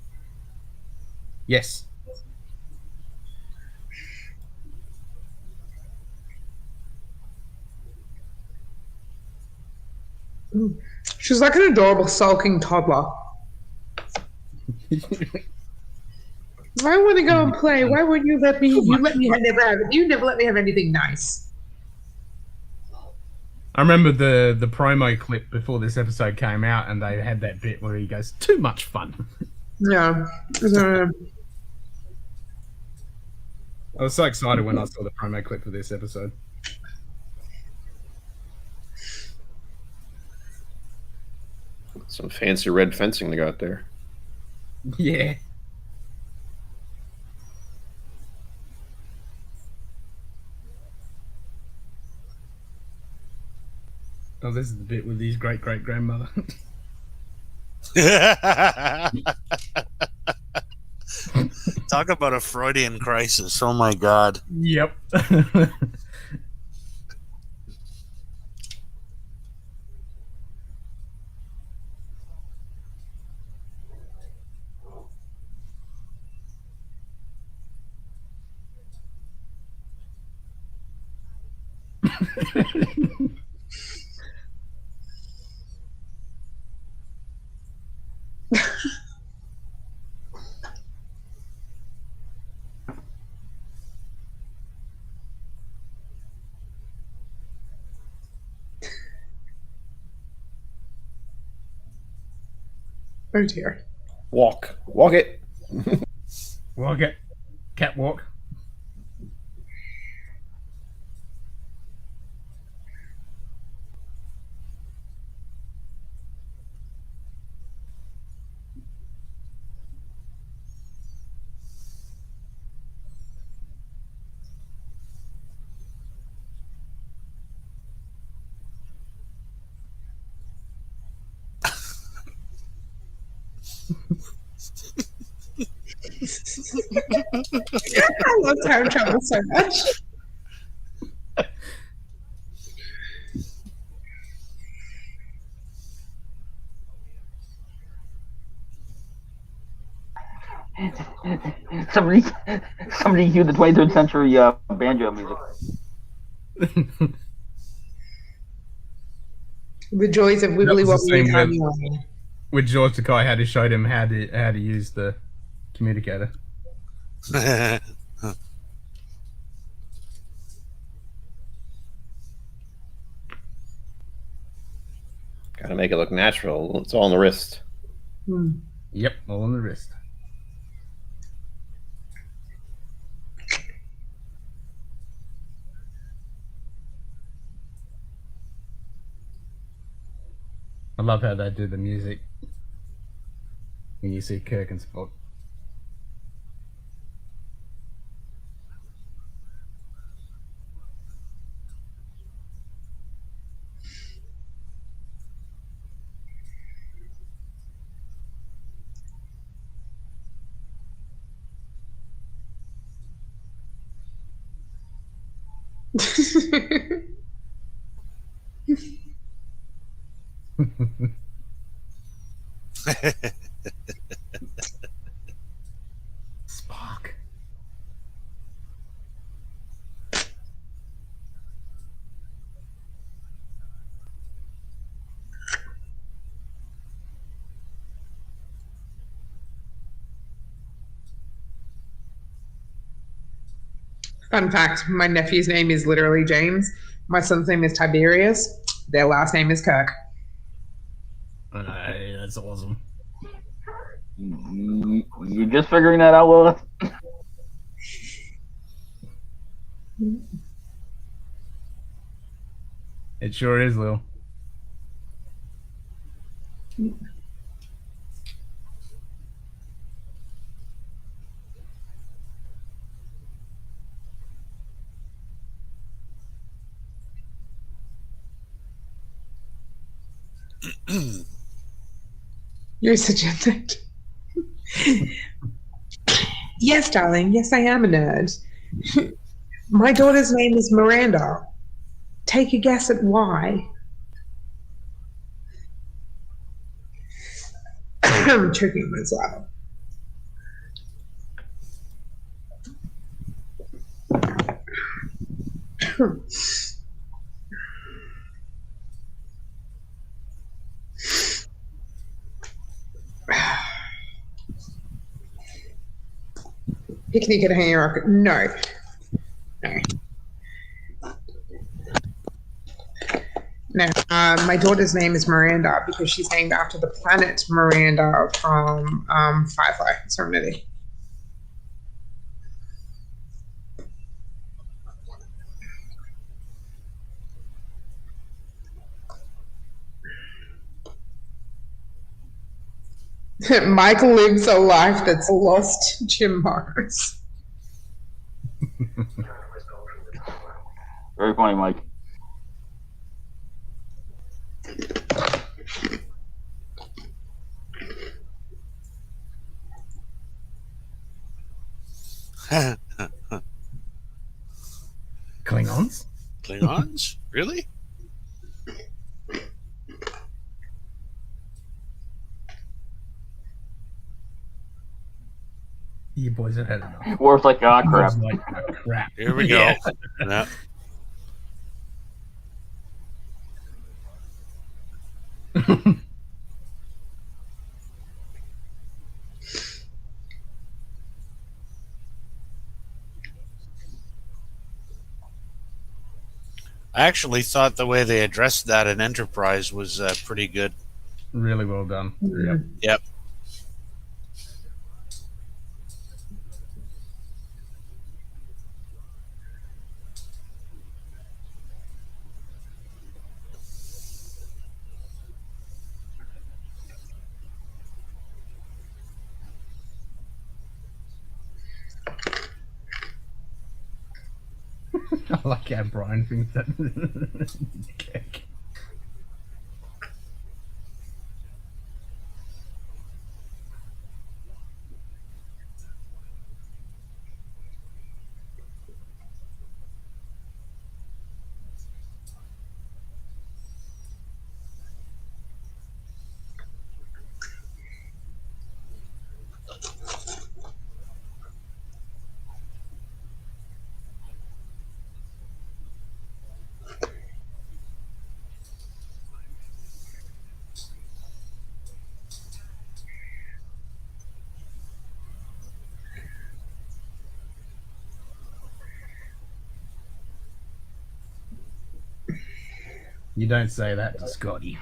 Yes. She's like an adorable sulking toddler. I want to go and play. Why wouldn't you let me? You let me You never let me have anything nice. I remember the promo clip before this episode came out, and they had that bit where he goes, "Too much fun." Yeah. I was so excited when I saw the promo clip for this episode. Some fancy red fencing they got there. Yeah. Oh, this is the bit with his great-great-grandmother. Talk about a Freudian crisis. Oh my God. Yep. Oh dear. Walk it. Walk it. Catwalk. I love time travel so much. Somebody cue the 23rd century banjo music. The joys of wibbly was the wobbly same timey with- wimey. With George Takei had to show him how to use the communicator. Gotta make it look natural. It's all on the wrist. Yep, all on the wrist. I love how they do the music when you see Kirk and Spock. Spock. Fun fact, my nephew's name is literally James. My son's name is Tiberius. Their last name is Kirk. That's awesome. You're just figuring that out, Lilith? It sure is, Lil. You're such a nerd. Yes, darling. Yes, I am a nerd. My daughter's name is Miranda. Take a guess at why. I'm choking myself. Picnic at a hanging rocket. No. No. No. My daughter's name is Miranda because she's named after the planet Miranda from Firefly Serenity. Mike lives a life that's lost Jim Morris. Very funny, Mike. Klingons? Klingons? Really? You boys have had enough. Worth like, ah, crap. Words like crap. Here we go. Yeah. Yeah. I actually thought the way they addressed that in Enterprise was pretty good. Really well done. Yep. Yep. I like how Brian thinks that. Cake. You don't say that to Scotty.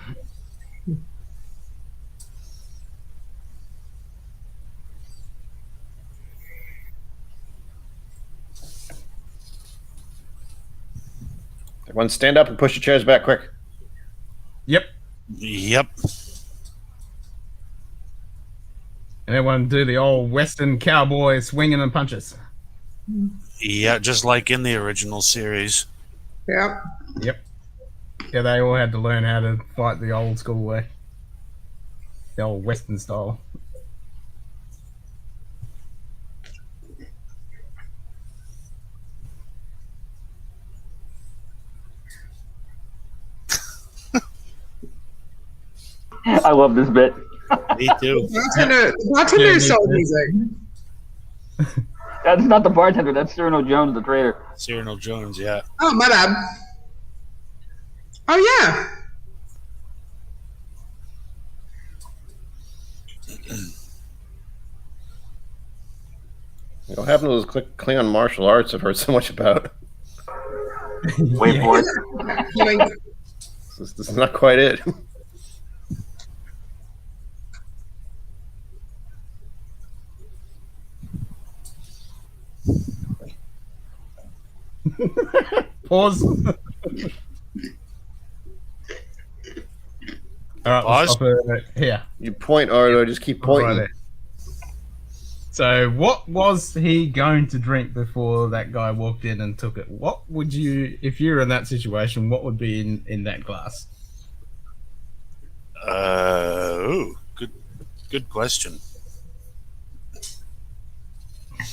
Everyone stand up and push your chairs back quick. Yep. Yep. And everyone do the old Western cowboy swinging and punches. Yeah, just like in the original series. Yep. Yep. Yeah, they all had to learn how to fight the old school way. The old Western style. I love this bit. Me too. Bartender Yeah, is so me amazing. That's not the bartender. That's Cyrano Jones, the trader. Cyrano Jones, yeah. Oh, my bad. Oh, yeah. What happened to those Klingon martial arts I've heard so much about? Wait for it. Like, This is not quite it. Pause. Alright, Pause. stop it here. You point, Arlo, just keep pointing. Right. So, what was he going to drink before that guy walked in and took it? What would you, if you were in that situation, what would be in that glass? Good question.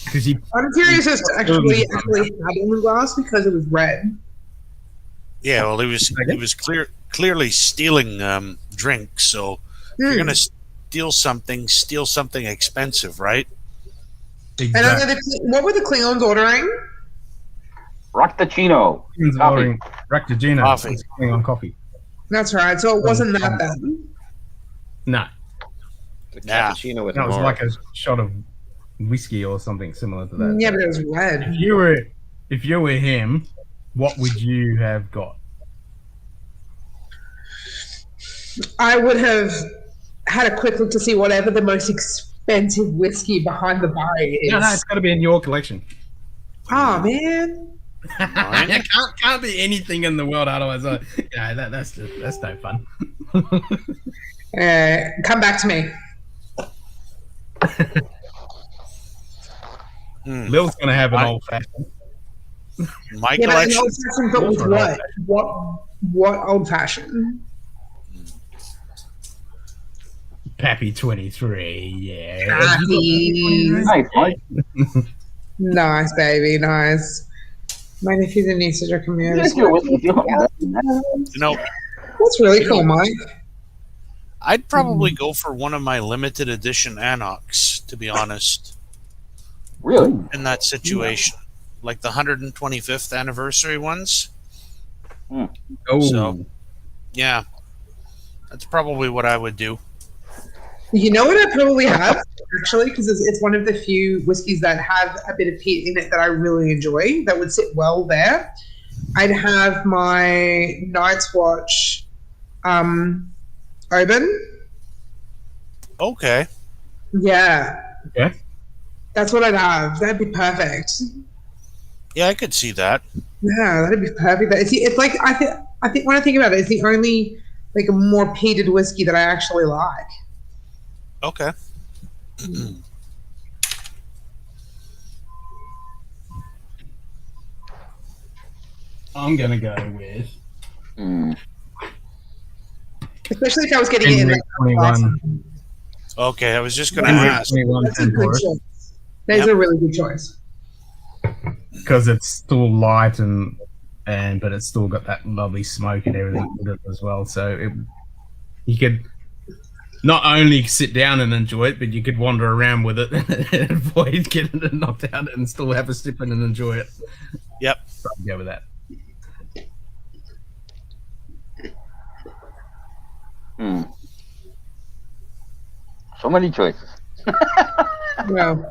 Because he, I'm curious as to actually had in the glass because it was red. Yeah, well, he was clearly stealing drinks. So if you're gonna steal something expensive, right? And what were the Klingons ordering? Rock-the-chino. Coffee. Ractagino. Coffee. On coffee. That's right. So it wasn't that then. No, The Yeah. cappuccino with that was more. like a shot of whiskey or something similar to that. Yeah, but it was red. If you were him, what would you have got? I would have had a quick look to see whatever the most expensive whiskey behind the bar is. No, it's got to be in your collection. Oh, man. It can't be anything in the world otherwise. That's no fun. Come back to me. Lil's gonna have an old fashioned. My Yeah, but an collection. old fashioned, but with what? What old fashioned? Pappy 23, yeah. Nice, Mike. Nice, baby, nice. My nephew's a niece to come here. Yes, you're with me. You know, That's really cool, Mike. I'd probably go for one of my limited edition Anox, to be honest, Really? in that situation. Like the 125th anniversary ones. Oh, So, yeah. That's probably what I would do. You know what I probably have, actually, because it's one of the few whiskeys that have a bit of peat in it that I really enjoy, that would sit well there. I'd have my Night's Watch Oban. Okay. Yeah. yeah. That's what I'd have. That'd be perfect. Yeah, I could see that. Yeah, that'd be perfect. It's like I think when I think about it, it's the only like a more peated whiskey that I actually like. Okay. I'm gonna go with Especially if I was getting it in Henrik that 21. Okay, I was just going to Henrik ask. 21 That's a good Templar, choice. That's a really good choice. because it's still light but it's still got that lovely smoke and everything with it as well. So you could not only sit down and enjoy it, but you could wander around with it and avoid getting it knocked out and still have a sip and enjoy it. Yep. So I'd go with that. So many choices. Well,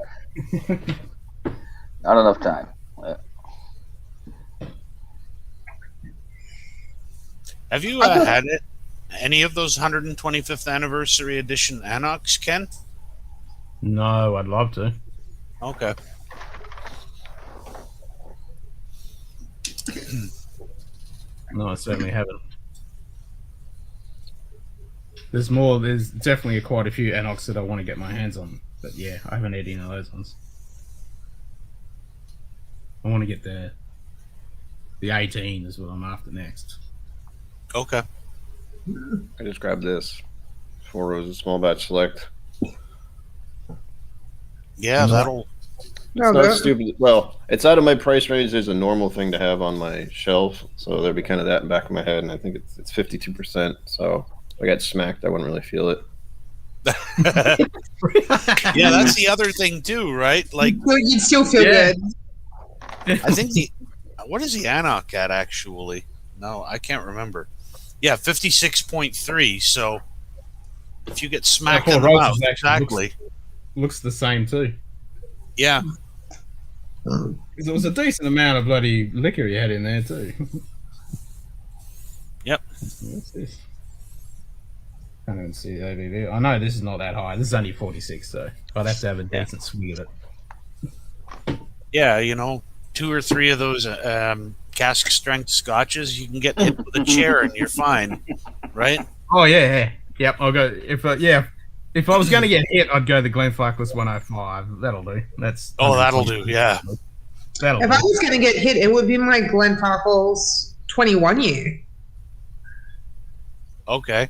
Not enough time. Have you had any of those 125th anniversary edition Anox, Ken? No, I'd love to. Okay. No, I certainly haven't. There's definitely quite a few Anox that I want to get my hands on. But yeah, I haven't had any of those ones. I want to get the 18 is what I'm after next. Okay. I just grabbed this. 4 Roses Small Batch Select. Yeah, that'll. No, It's not that- stupid. Well, it's out of my price range. There's a normal thing to have on my shelf, so there'd be kind of that in the back of my head, and I think it's 52%. So if I got smacked, I wouldn't really feel it. Yeah, that's the other thing too, right? Like, you'd still feel Yeah. good. I think what is the Anok at actually? No, I can't remember. Yeah, 56.3. So if you get smacked Four in the Roses mouth, actually exactly. Looks the same too. Yeah. Because it was a decent amount of bloody liquor you had in there too. Yep. What's this? Can't even see the ABV. I know this is not that high. This is only 46, so I'd have to have a decent swig of it. Yeah, 2 or 3 of those cask strength scotches, you can get hit with a chair and you're fine, right? Oh yeah. Yep. I'll go if I was going to get hit, I'd go the Glenfarclas 105. That'll do. That'll do. Yeah. That'll If do. I was going to get hit, it would be my Glenfarclas 21 year. Okay.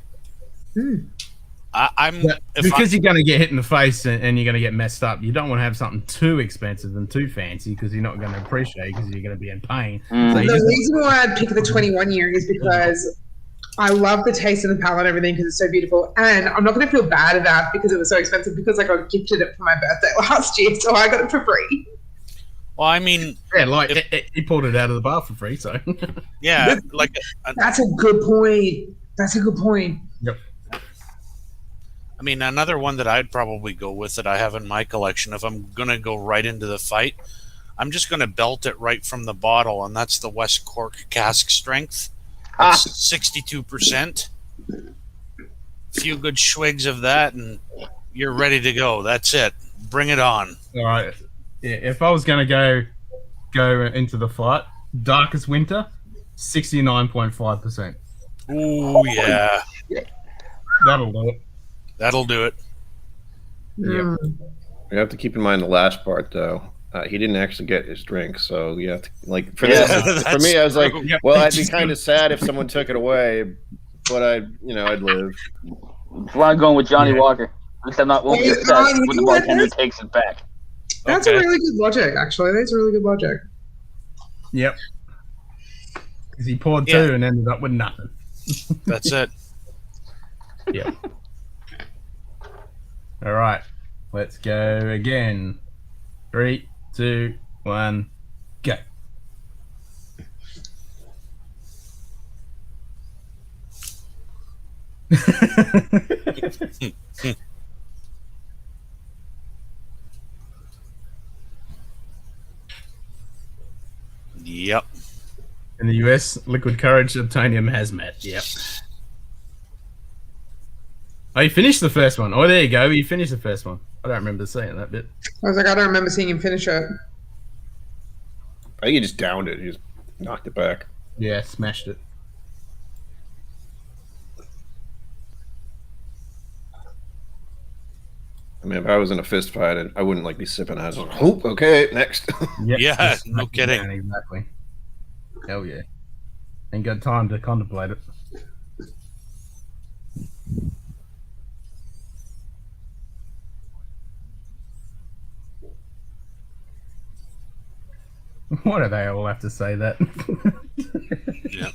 Hmm. I'm But because you're going to get hit in the face and you're going to get messed up, you don't want to have something too expensive and too fancy because you're not going to appreciate it because you're going to be in pain. So you The just reason why I'd pick the 21 year is because I love the taste of the palate and everything because it's so beautiful. And I'm not going to feel bad about because it was so expensive because I got gifted it for my birthday last year. So I got it for free. well, I mean, yeah, like he pulled it out of the bar for free. So yeah, like That's a good point. That's a good point. I mean, another one that I'd probably go with that I have in my collection, if I'm going to go right into the fight, I'm just going to belt it right from the bottle, and that's the West Cork cask strength. It's 62%. A few good swigs of that, and you're ready to go. That's it. Bring it on. all right, yeah, if I was going to go into the fight, Darkest Winter, 69.5%. Ooh, yeah. That'll do it. That'll do it. Yep. You have to keep in mind the last part, though. He didn't actually get his drink, so you have to for Yeah, this. For that's me, I was like, true. Yep. well, I'd be kind of sad if someone took it away, but I'd live. That's why I'm going with Johnny Yeah. Walker. At least I'm not won't be Yeah, upset when the you know what, bartender that's- takes it back. That's Okay. a really good logic, actually. That's a really good logic. Yep. Because he poured Yeah. 2 and ended up with nothing. That's it. Yep. All right. Let's go again. 3, 2, 1, go. Yep. In the US, Liquid Courage, Obtanium Hazmat. Yep. Oh, you finished the first one. Oh, there you go. You finished the first one. I don't remember seeing that bit. I was like, I don't remember seeing him finish it. I think he just downed it. He just knocked it back. Yeah, smashed it. I mean, if I was in a fist fight, I wouldn't be sipping. I was like, oh, okay, next. Yep. Yeah, just no smashed it kidding. down, exactly. Hell yeah. Ain't got time to contemplate it. Why do they all have to say that? Yeah.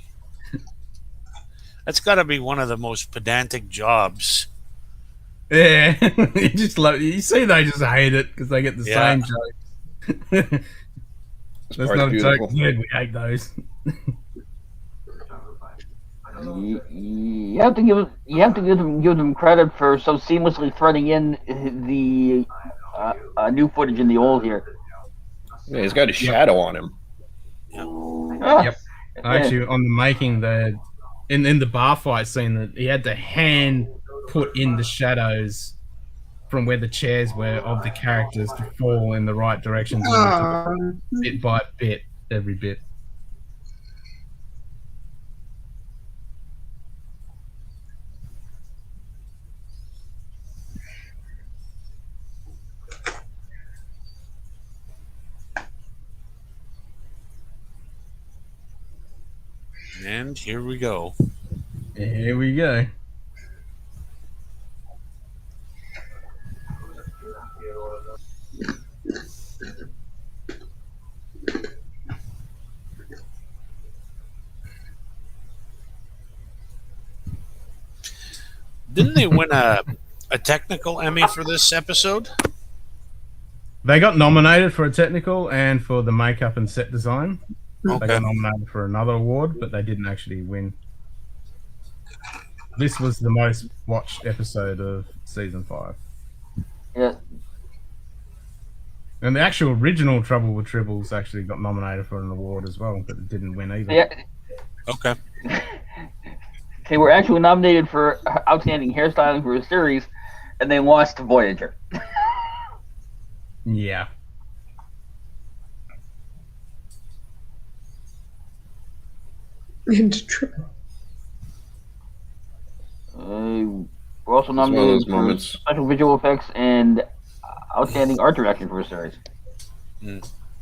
That's got to be one of the most pedantic jobs. Yeah, you just you see they just hate it because they get the Yeah. same joke. This That's part's not a joke. beautiful. Yeah, we hate those. You have to give them credit for so seamlessly threading in the new footage in the old here. Yeah, he's got a shadow on him. Ah, Yep. Actually, on the making, in the bar fight scene that he had to hand put in the shadows from where the chairs were of the characters to fall in the right directions, and it took bit by bit, every bit. And here we go. Here we go. Didn't they win a technical Emmy for this episode? They got nominated for a technical and for the makeup and set design. Okay. They got nominated for another award, but they didn't actually win. This was the most watched episode of season 5. Yeah. And the actual original Trouble with Tribbles actually got nominated for an award as well, but it didn't win either. Yeah. Okay. They were actually nominated for Outstanding Hairstyling for a Series, and they lost to Voyager. Yeah. And Tribble. We're also It's one of nominated those for moments. special visual effects and outstanding art direction for a series.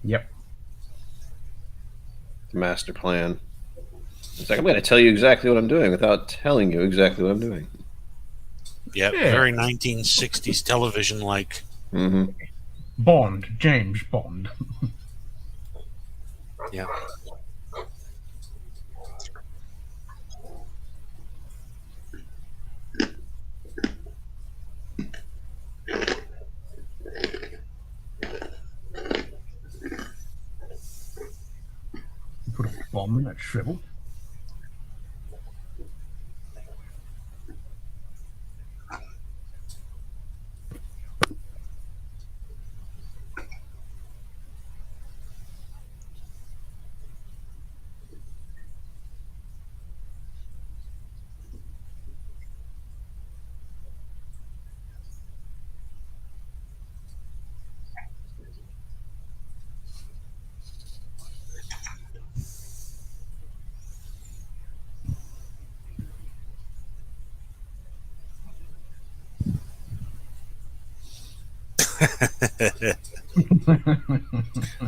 Yep. Master plan. It's like, I'm going to tell you exactly what I'm doing without telling you exactly what I'm doing. Yep. Yeah. Very 1960s television like. Mm-hmm. Bond. James Bond. Yeah. Put a bomb in that Tribble.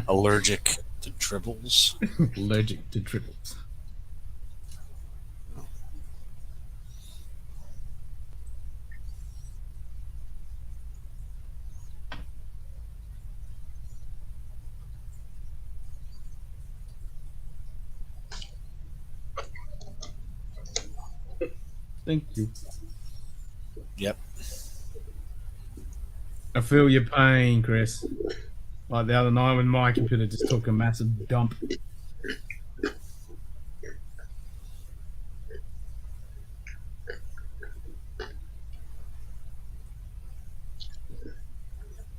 Allergic to tribbles. Allergic to Tribbles. Thank you. Yep. I feel your pain, Chris. Like the other night when my computer just took a massive dump.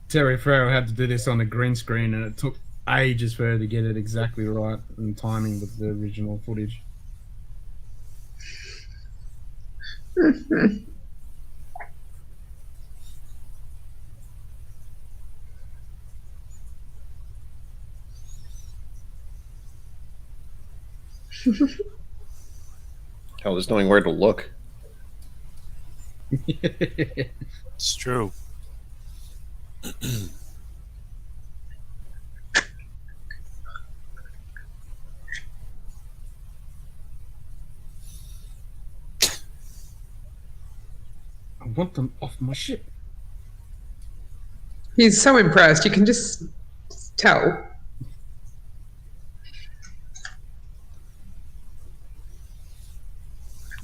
Terry Farrell had to do this on a green screen, and it took ages for her to get it exactly right and timing with the original footage. Hell, just knowing where to look. It's true. I want them off my ship. He's so impressed. You can just tell.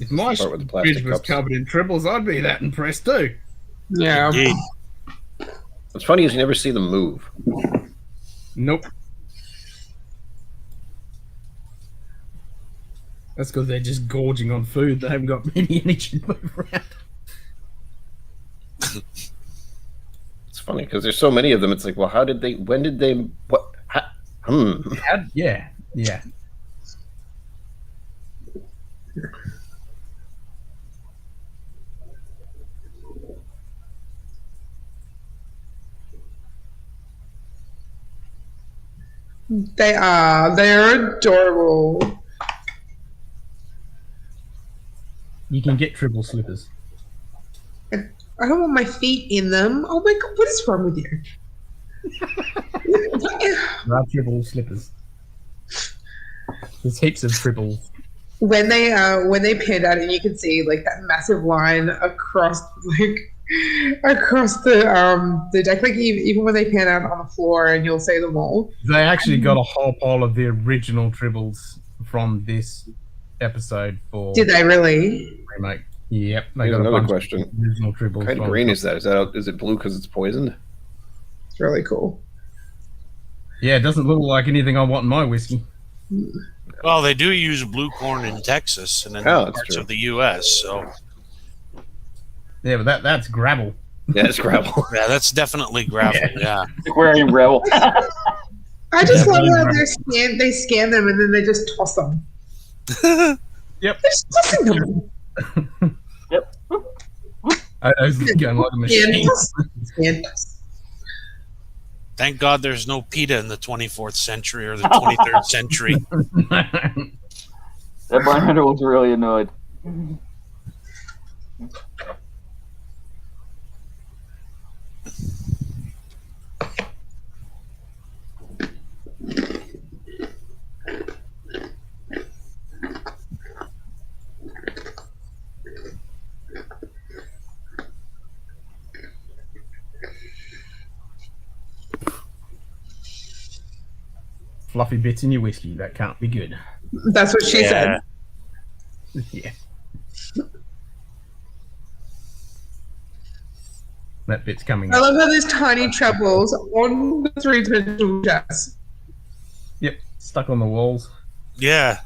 If my Start with the plastic fridge was cups. covered in tribbles, I'd be that impressed too. Yeah. Indeed. What's funny is you never see them move. Nope. That's because they're just gorging on food. They haven't got any energy to move around. It's funny because there's so many of them. It's like, well, how did they? When did they? What? Yeah, yeah. They are. They're adorable. You can get Tribble slippers. I don't want my feet in them. Oh my god, what is wrong with you? There are Tribble slippers. There's heaps of Tribbles. When they panned out, and you can see like that massive line across the deck, like even when they pan out on the floor, and you'll see them all. They actually got a whole pile of the original Tribbles from this episode for Did they really? remake. Yep, they Here's got a another bunch question. of original Tribbles. What kind of from- green is that? Is it blue because it's poisoned? It's really cool. Yeah, it doesn't look like anything I want in my whiskey. Well, they do use blue corn in Texas and in Oh, that's parts true. of the U.S. So Yeah, but that's gravel. Yeah, it's gravel. yeah, that's definitely gravel. Yeah. Aquarium rebel. I just Yeah, love how really they scan them and then they just toss them. Yep. They're just tossing them. I was going like a machine. Scan toss. Thank God there's no PETA in the 24th century or the 23rd century. That bartender was really annoyed. Fluffy bits in your whiskey. That can't be good. That's what she said. Yeah. That bit's coming I up. love how there's tiny trebles on the three-dimensional chest. Yep, stuck on the walls. Yeah.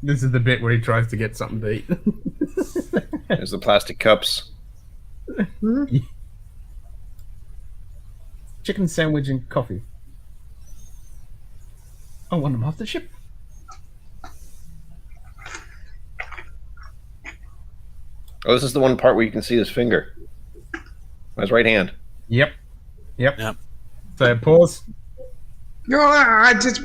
This is the bit where he tries to get something to eat. There's the plastic cups. Chicken sandwich and coffee. I want them off the ship. Oh, this is the one part where you can see his finger. His right hand. Yep. Yep. So pause. No, I just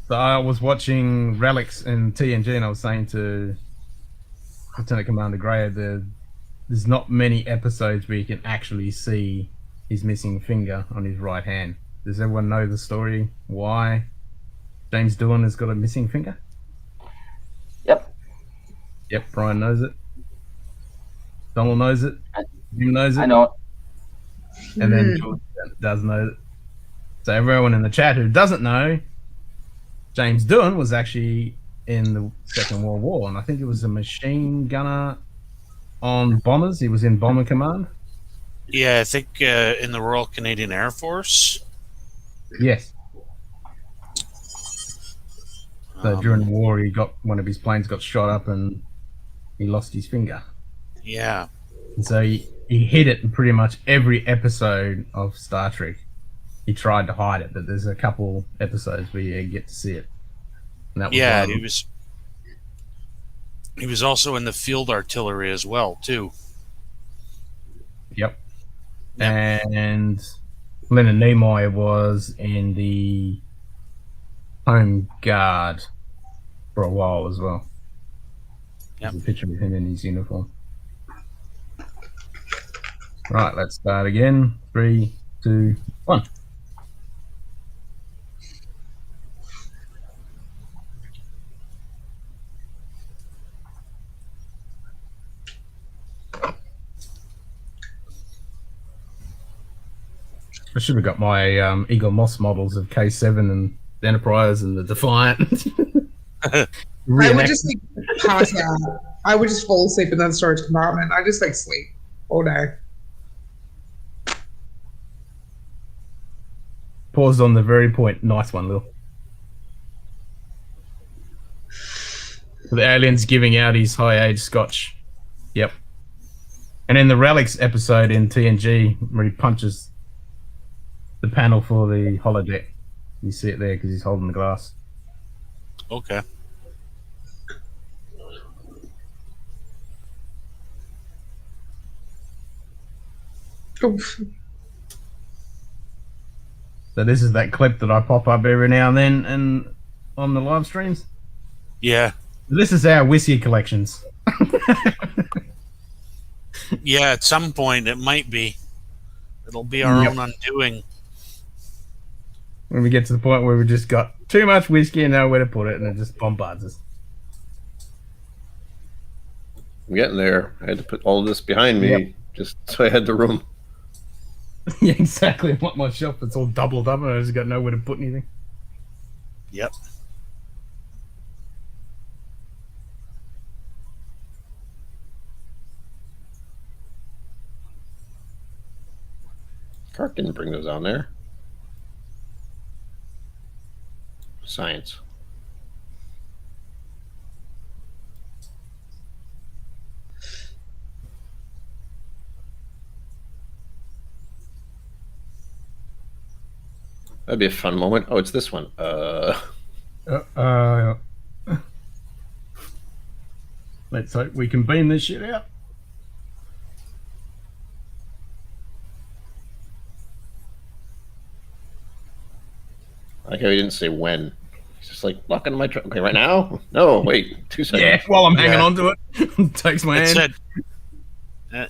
So I was watching Relics and TNG, and I was saying to Lieutenant Commander Gray, there's not many episodes where you can actually see his missing finger on his right hand. Does everyone know the story? Why James Doohan has got a missing finger? Yep. Yep, Brian knows it. Donald knows it. Jim knows it. I know it. And then George does know it. So everyone in the chat who doesn't know, James Doohan was actually in the Second World War, and I think he was a machine gunner on bombers. He was in Bomber Command. Yeah, I think in the Royal Canadian Air Force. Yes. So during the war, one of his planes got shot up, and he lost his finger. Yeah. And so he hid it in pretty much every episode of Star Trek. He tried to hide it, but there's a couple episodes where you get to see it. And that was Yeah, one of them. he was also in the field artillery as well, too. Yep. And Leonard Nimoy was in the Home Guard for a while as well. Yep. There's a picture of him in his uniform. Right, let's start again. 3, 2, 1. I should have got my Eagle Moss models of K7 and the Enterprise and the Defiant. I would just like pass out. I would just fall asleep in that storage compartment. I just like sleep all day. Paused on the very point. Nice one, Lil. The alien's giving out his high age scotch. Yep. And in the Relics episode in TNG, where he punches the panel for the holodeck, you see it there because he's holding the glass. Okay. Oof. So this is that clip that I pop up every now and then and on the live streams. Yeah. This is our whiskey collections. Yeah, at some point it might be. It'll be our own undoing. When we get to the point where we've just got too much whiskey and know where to put it, and it just bombards us. I'm getting there. I had to put all of this behind me just so I had the room. Yeah, exactly. I want my shelf that's all doubled up and I just got nowhere to put anything. Yep. Clark didn't bring those on there. Science. That'd be a fun moment. Oh, it's this one. Let's hope we can beam this shit out. I like how he didn't say when. He's just like, lock in my truck. Okay, right now? No, wait, 2 seconds. Yeah, while I'm hanging on to it. Takes my It hand. said,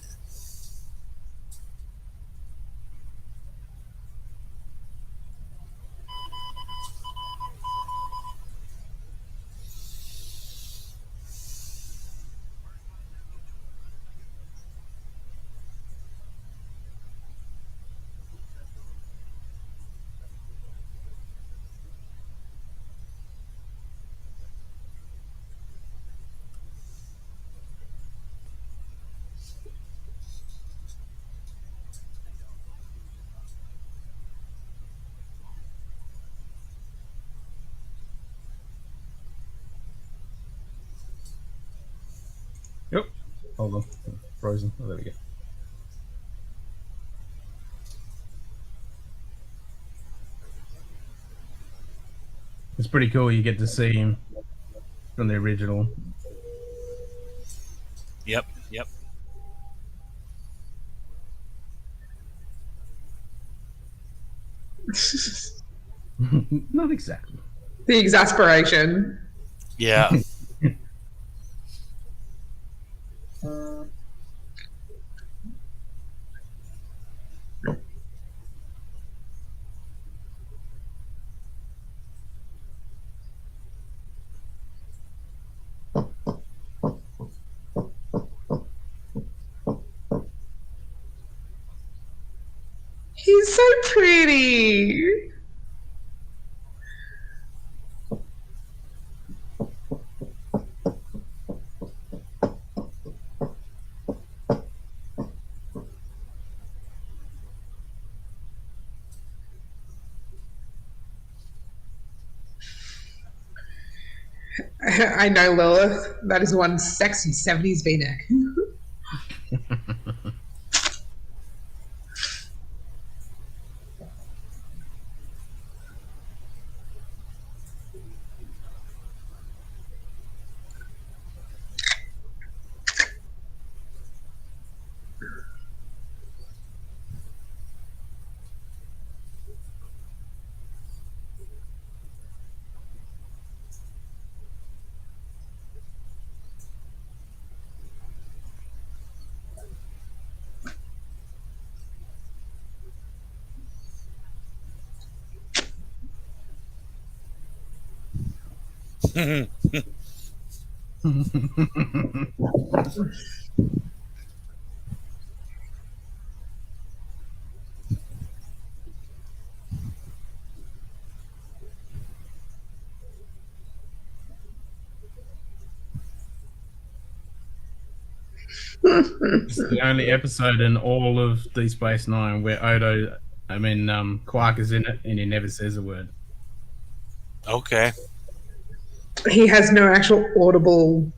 Yep. Hold on. Frozen. Oh, there we go. It's pretty cool. You get to see him from the original. yep, yep. Not exactly. The exasperation. Yeah. He's so pretty. I know, Lilith. That is one sexy 70s V-neck. It's the only episode in all of Deep Space Nine where Quark is in it and he never says a word. Okay. He has no actual audible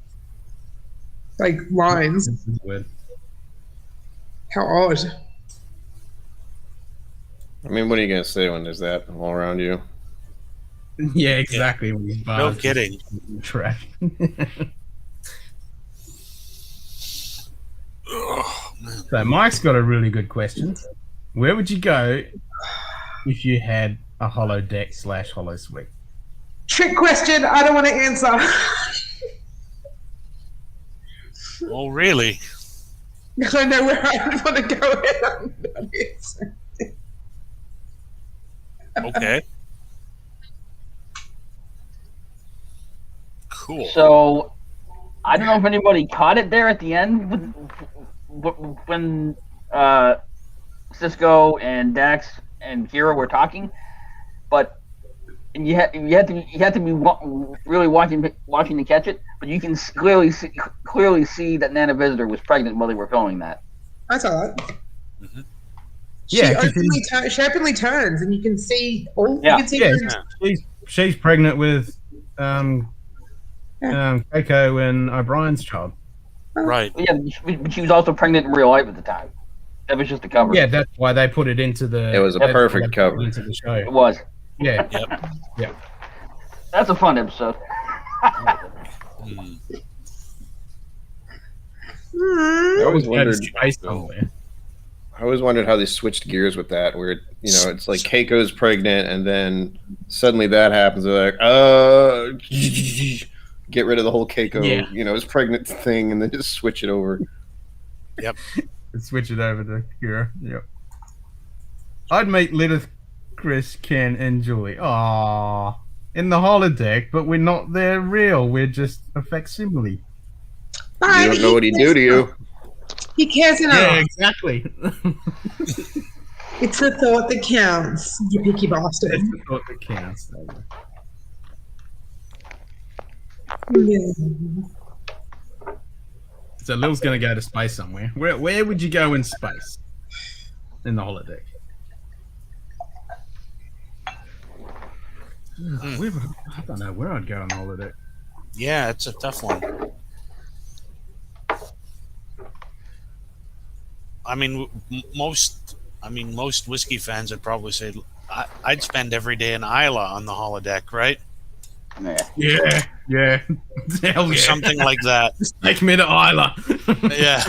lines. How odd. I mean, what are you going to say when there's that all around you? Yeah, exactly. Yeah. No kidding. Trash. Oh, man. So Mike's got a really good question. Where would you go if you had a hollow deck / hollow suite? Trick question. I don't want to answer. Oh, really? I know where I want to go with. Okay. Cool. So, I don't know if anybody caught it there at the end when Cisco and Dax and Kira were talking, but you had to be really watching to catch it. But you can clearly see that Nana Visitor was pregnant while they were filming that. I saw that. Mm-hmm. She openly turns, and you can see all. Yeah. You can see She's pregnant with Keiko and O'Brien's child. Right. Yeah, but she was also pregnant in real life at the time. That was just a cover. Yeah, that's why they put it into the. It was a perfect cover. Into the show. It was. Yeah. Yep. Yeah. That's a fun episode. Mm. I always wondered. I always wondered how they switched gears with that, where it's like Keiko's pregnant, and then suddenly that happens. They're like, get rid of the whole Keiko, his pregnant thing, and then just switch it over. Yep. Switch it over to Kira. Yep. I'd meet Lilith, Chris, Ken, and Julie. Aww. In the holodeck, but we're not there real. We're just a facsimile. You don't know what he'd do to you. He cares enough. Yeah, exactly. It's the thought that counts, you picky bastard. It's the thought that counts. Yeah. So Lil's going to go to space somewhere. Where would you go in space? In the holodeck. I don't know where I'd go in the holodeck. Yeah, it's a tough one. I mean, most whiskey fans would probably say I'd spend every day in Isla on the holodeck, right? Yeah. Hell yeah. Something like that. Just take me to Isla. Yeah.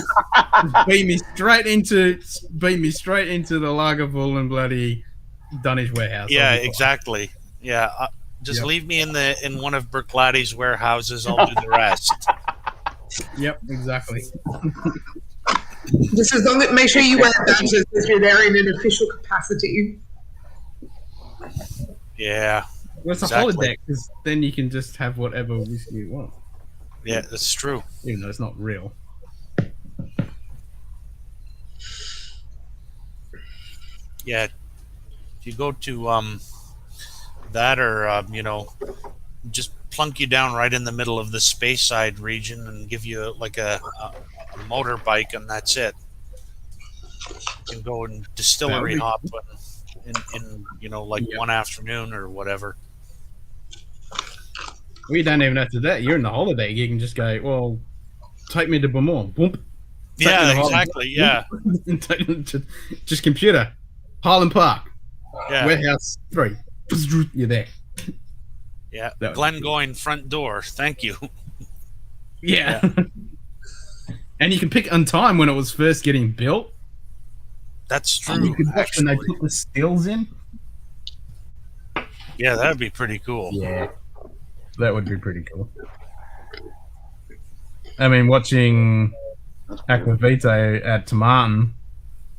beat me straight into the Lagavulin and bloody Dunwich warehouse. Yeah, exactly. Yeah, just leave me in one of Berclatty's warehouses. I'll do the rest. Yep, exactly. Just as long as make sure you wear badges if you're there in an official capacity. Yeah. Well, it's a holodeck, because then you can just have whatever whiskey you want. Yeah, that's true. Even though it's not real. Yeah. If you go to that, or just plunk you down right in the middle of the space side region and give you like a motorbike, and that's it. You can go and distillery hop in one afternoon or whatever. We don't even have to do that. You're in the holiday. You can just go, well, take me to Beaumont. Boom. Yeah, exactly. Yeah. Just computer. Highland Park. Yeah. Warehouse 3. You're there. Yeah. Glengoyne front door. Thank you. Yeah. And you can pick on time when it was first getting built. That's true. And you can watch when they put the stills in. Yeah, that'd be pretty cool. Yeah. That would be pretty cool. I mean, watching Aquavite at Tomartin,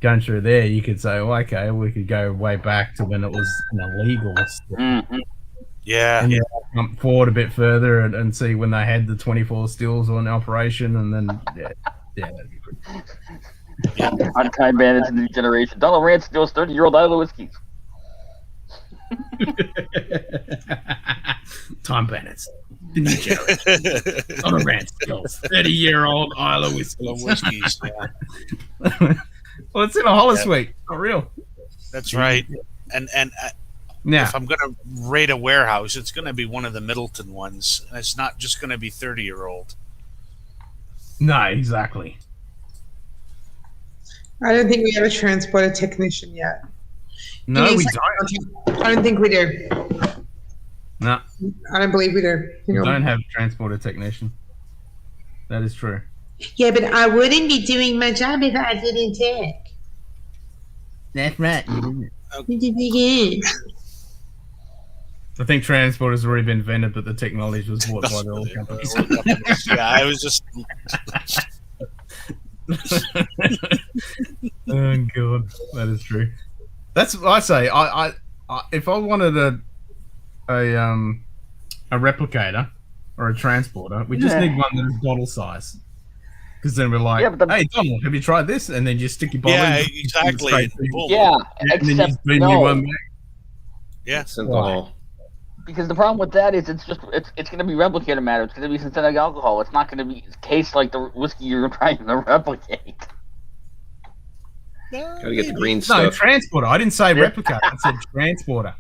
going through there, you could say, well, okay, we could go way back to when it was an illegal still. Mm-hmm. Yeah. And jump forward a bit further and see when they had the 24 stills on operation, and then, that'd be pretty cool. Yeah. On-time bandits in the new generation. Donald Rand steals 30-year-old Isla whiskeys. Time bandits. The new generation. On a rant skills. 30-year-old Isla whiskeys. Yeah. Well, it's in a hollow suite. Not real. That's right. And now, if I'm going to raid a warehouse, it's going to be one of the Middleton ones. And it's not just going to be 30-year-old. No, exactly. I don't think we have a transporter technician yet. No, we don't. I don't think we do. No. I don't believe we do. We don't have a transporter technician. That is true. Yeah, but I wouldn't be doing my job if I didn't tech. That's right. I think transport has already been invented, but the technology was bought by the oil companies. Yeah, I was just. Oh god, that is true. That's what I say. I if I wanted a replicator or a transporter, we just need one that is bottle size. Because then we're like, hey Donald, have you tried this? And then you stick your bottle. Yeah, exactly. Yeah, and then you just beam me one back. Yeah, synthahol. Because the problem with that is it's going to be replicator matter. It's going to be synthetic alcohol. It's not going to taste like the whiskey you're trying to replicate. Gotta get the green stuff. No, transporter. I didn't say replicator. I said transporter.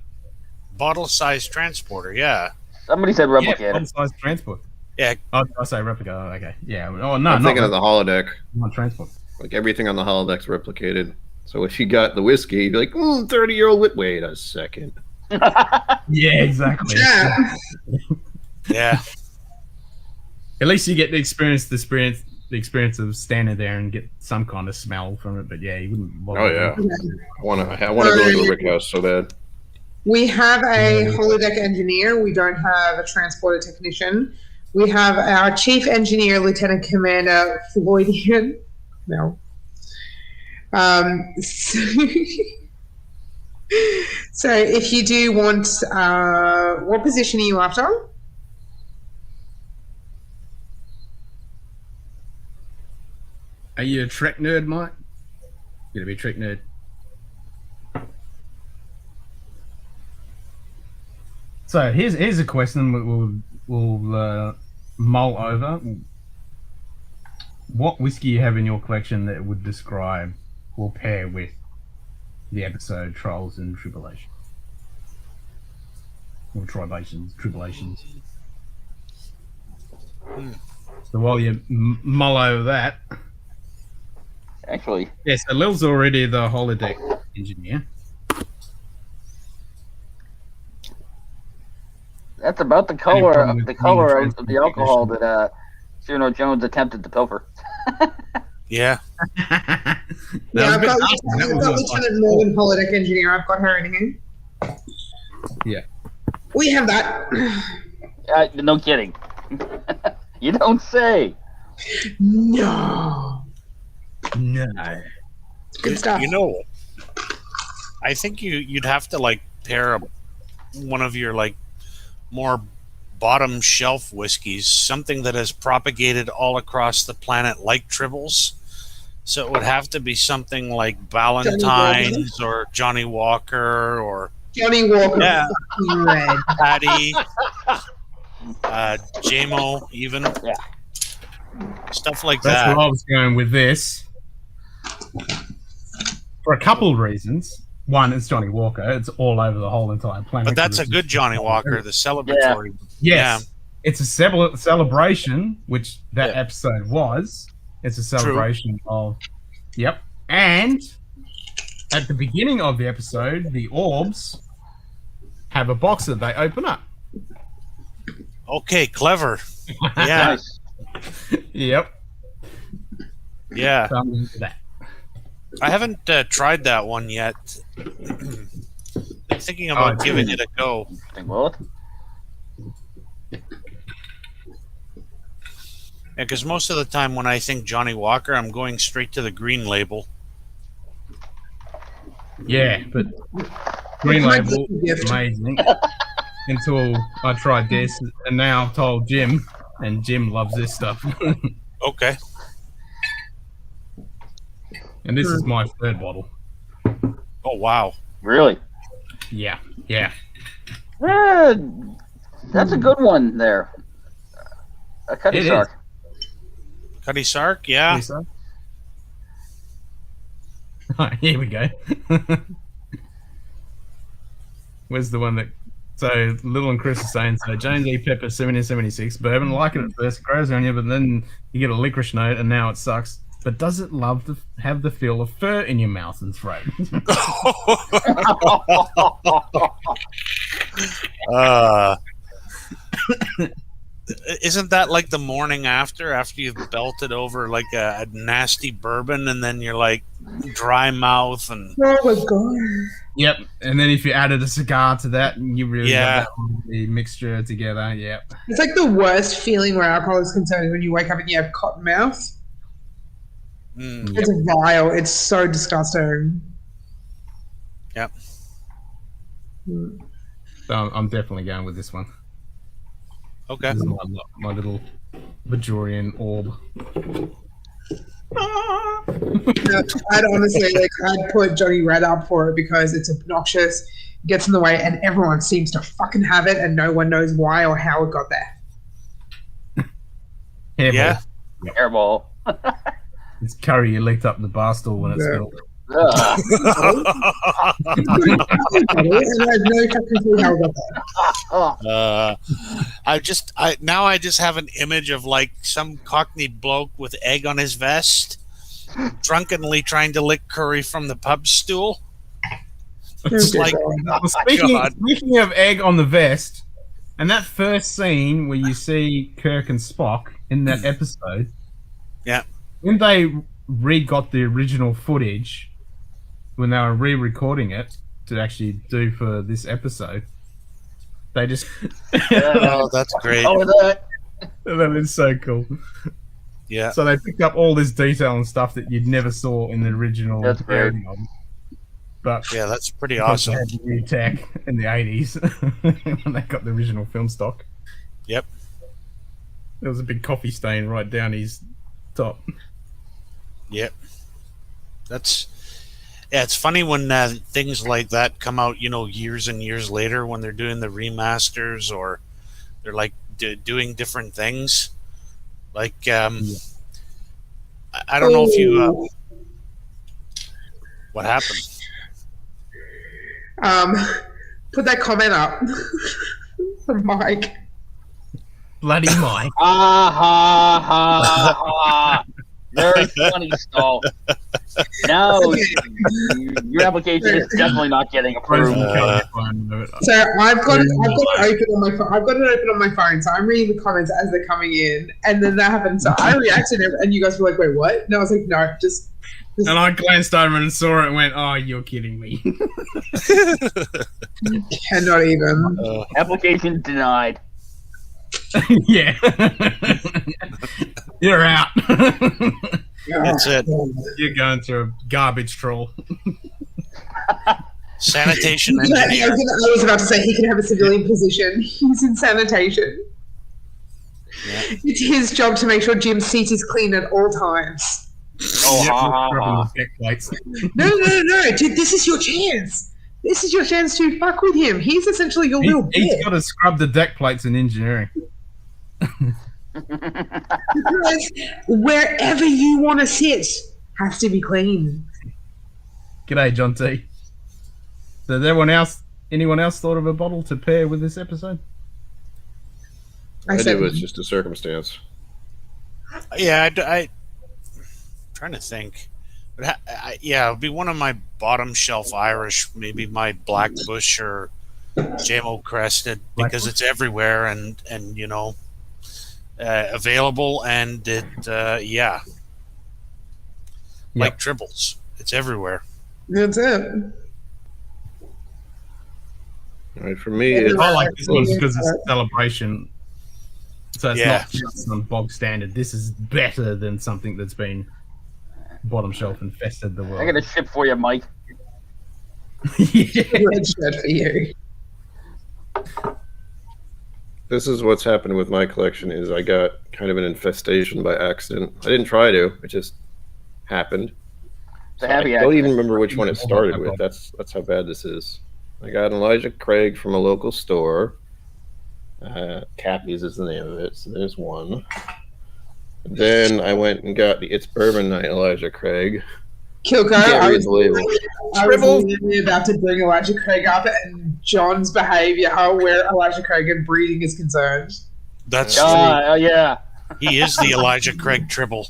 Bottle-sized transporter. Yeah. Somebody said replicator. Yeah, bottle-sized transport. Yeah. Oh, I say replica. Oh, okay. Yeah. Oh no. I'm thinking of the holodeck. Not transport. Like everything on the holodeck's replicated. So if you got the whiskey, you'd be like, 30-year-old whiskey. Wait a second. Yeah, exactly. Yeah. At least you get the experience of standing there and get some kind of smell from it. But yeah, you wouldn't. Oh yeah. I want to go to the Rick House so bad. We have a holodeck engineer. We don't have a transporter technician. We have our chief engineer, Lieutenant Commander Floydian. No. So if you do want, what position are you after? Are you a Trek nerd, Mike? You're gonna be a Trek nerd. So here's a question we'll mull over. What whiskey you have in your collection that would describe or pair with the episode Trials and Tribulation? Or Tribulations. So while you mull over that... Actually... Yeah, so Lil's already the holodeck engineer. That's about the color of the alcohol that Cyrano Jones attempted to pilfer. Yeah. Yeah, I've got Lieutenant Morgan, holodeck engineer. I've got her in here. Yeah. We have that. No kidding. You don't say. No. Good stuff. You know, I think you'd have to pair one of your more bottom shelf whiskeys, something that has propagated all across the planet like Tribbles. So it would have to be something like Valentine's or Johnny Walker or Johnny Walker. Yeah. Patty. JMO even. Yeah. Stuff like That's that. where I was going with this. For a couple of reasons. One, it's Johnny Walker. It's all over the whole entire planet. But that's a good Johnny Walker, the celebratory. Yeah. Yes. It's a celebration, which that episode was. It's a celebration of... Yep. And at the beginning of the episode, the orbs have a box that they open up. Okay, clever. Yeah. Yep. Yeah. That. I haven't tried that one yet. I'm thinking about giving it a go. What? Yeah, because most of the time when I think Johnny Walker, I'm going straight to the green label. Yeah, but green label amazing until I tried this, and now I've told Jim, and Jim loves this stuff. Okay. And this is my third bottle. Oh wow! Really? Yeah. That's a good one there. A Cutty Sark. Cutty Sark, yeah. Here we go. Where's the one that... So, Little and Chris are saying, so James E. Pepper, 1776, bourbon, like it at first, it grows on you, but then you get a licorice note, and now it sucks. But does it love to have the feel of fur in your mouth and throat? Isn't that like the morning after you've belted over like a nasty bourbon, and then you're like dry mouth and Oh my god. Yep. And then if you added a cigar to that, you really Yeah. got the mixture together. Yep. It's like the worst feeling where alcohol is concerned is when you wake up and you have cotton mouth. mm, It's vile. It's so disgusting. Yep. So I'm definitely going with this one. Okay. This is my little Bajorian orb. I'd honestly I'd put Johnny Red up for it because it's obnoxious, gets in the way, and everyone seems to fucking have it, and no one knows why or how it got there. Hairball. Yeah. Hairball. It's curry you licked up the bar stool when it spilled. And I have no fucking clue how it got there. I just have an image of like some Cockney bloke with egg on his vest, drunkenly trying to lick curry from the pub stool. It's like, Well, speaking of egg on the vest, and that first scene where you see Kirk and Spock in that episode, yeah, when they got the original footage, when they were re-recording it to actually do for this episode, they just oh, that's great. Oh, that. that is so cool. Yeah. So they picked up all this detail and stuff that you'd never saw in the original. That's great. film. But Yeah, that's pretty because awesome. they had the new tech in the 80s when they got the original film stock. Yep. There was a big coffee stain right down his top. Yep. It's funny when things like that come out, years and years later when they're doing the remasters or they're like doing different things. Like, I don't know if you. What happened? Put that comment up from Mike. Bloody Mike. Ha ha ha ha. Very funny, Skull. No, your application is definitely not getting approved. So I've got it open on my phone. I've got it open on my phone, so I'm reading the comments as they're coming in, and then that happened. So I reacted, and you guys were like, "Wait, what?" And I was like, "No, just." And I glanced over and saw it and went, "Oh, you're kidding me." Cannot even. Application denied. Yeah. You're out. That's it. You're going to a garbage troll. Sanitation I engineer. was about to say he can have a civilian position. He's in sanitation. Yeah. It's his job to make sure Jim's seat is clean at all times. Oh, ha ha ha. No, dude, this is your chance. This is your chance to fuck with him. He's essentially your little He's bitch. got to scrub the deck plates in engineering. Because wherever you want to sit has to be clean. G'day, John T. Does anyone else thought of a bottle to pair with this episode? I did. It was just a circumstance. Yeah, I trying to think. But yeah, it would be one of my bottom shelf Irish, maybe my Black Bush or JMO Crested, because it's everywhere and available, and it like Tribbles, it's everywhere. That's it. All right, for me, I like this one because it's a celebration. So it's not just some bog standard. This is better than something that's been bottom shelf infested the world. I got a ship for you, Mike. Red shirt for you. this is what's happened with my collection is I got kind of an infestation by accident. I didn't try to. It just happened. It's a happy I don't accident. even remember which one it started with. That's how bad this is. I got an Elijah Craig from a local store. Cappy's is the name of it, so there's one. And then I went and got the It's Bourbon Night Elijah Craig. Kilko, Can't I read was the label. literally about to bring Elijah Craig up, and John's behaviour, where Elijah Craig and breeding is concerned. That's true. Yeah. He is the Elijah Craig Tribble.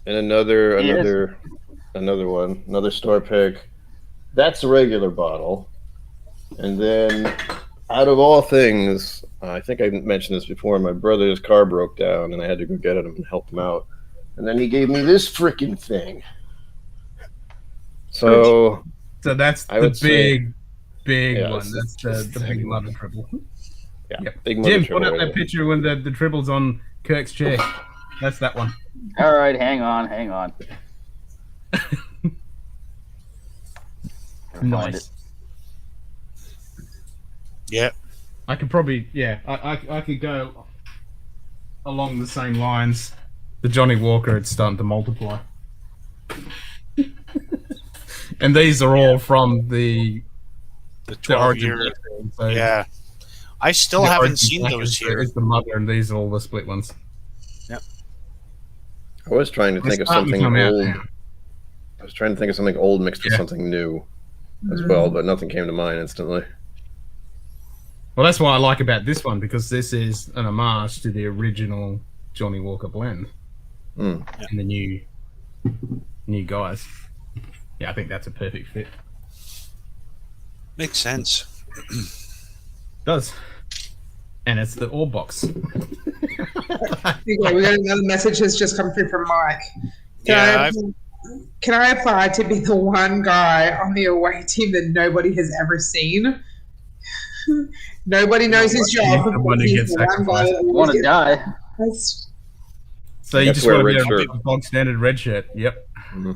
And another one, another store pick. That's a regular bottle. And then out of all things, I think I mentioned this before. My brother's car broke down, and I had to go get it and help him out. And then he gave me this freaking thing. So that's I the would say, big yeah, one. That's the big mother Tribble. Yeah, Yep. big mother Jim, Tribble. put up that picture when the Tribble's on Kirk's chair. That's that one. All right, hang on. Nice. Yeah. I could probably, I could go along the same lines. The Johnny Walker, it's starting to multiply. And these are all from the 12 year. So Yeah. I still haven't seen those here. It's the mother, and these are all the split ones. Yep. I was trying to think of something old. I was trying to think of something old mixed with something new as well, but nothing came to mind instantly. Well, that's what I like about this one, because this is an homage to the original Johnny Walker blend and the new guys. Yeah, I think that's a perfect fit. Makes sense. Does. And it's the All box. Okay, we got another message that's just come through from Mike. Can I apply to be the one guy on the away team that nobody has ever seen? Nobody knows his job. He's the one guy that Want to die? So you just want to be a bog standard red shirt. Yep. Mm-hmm.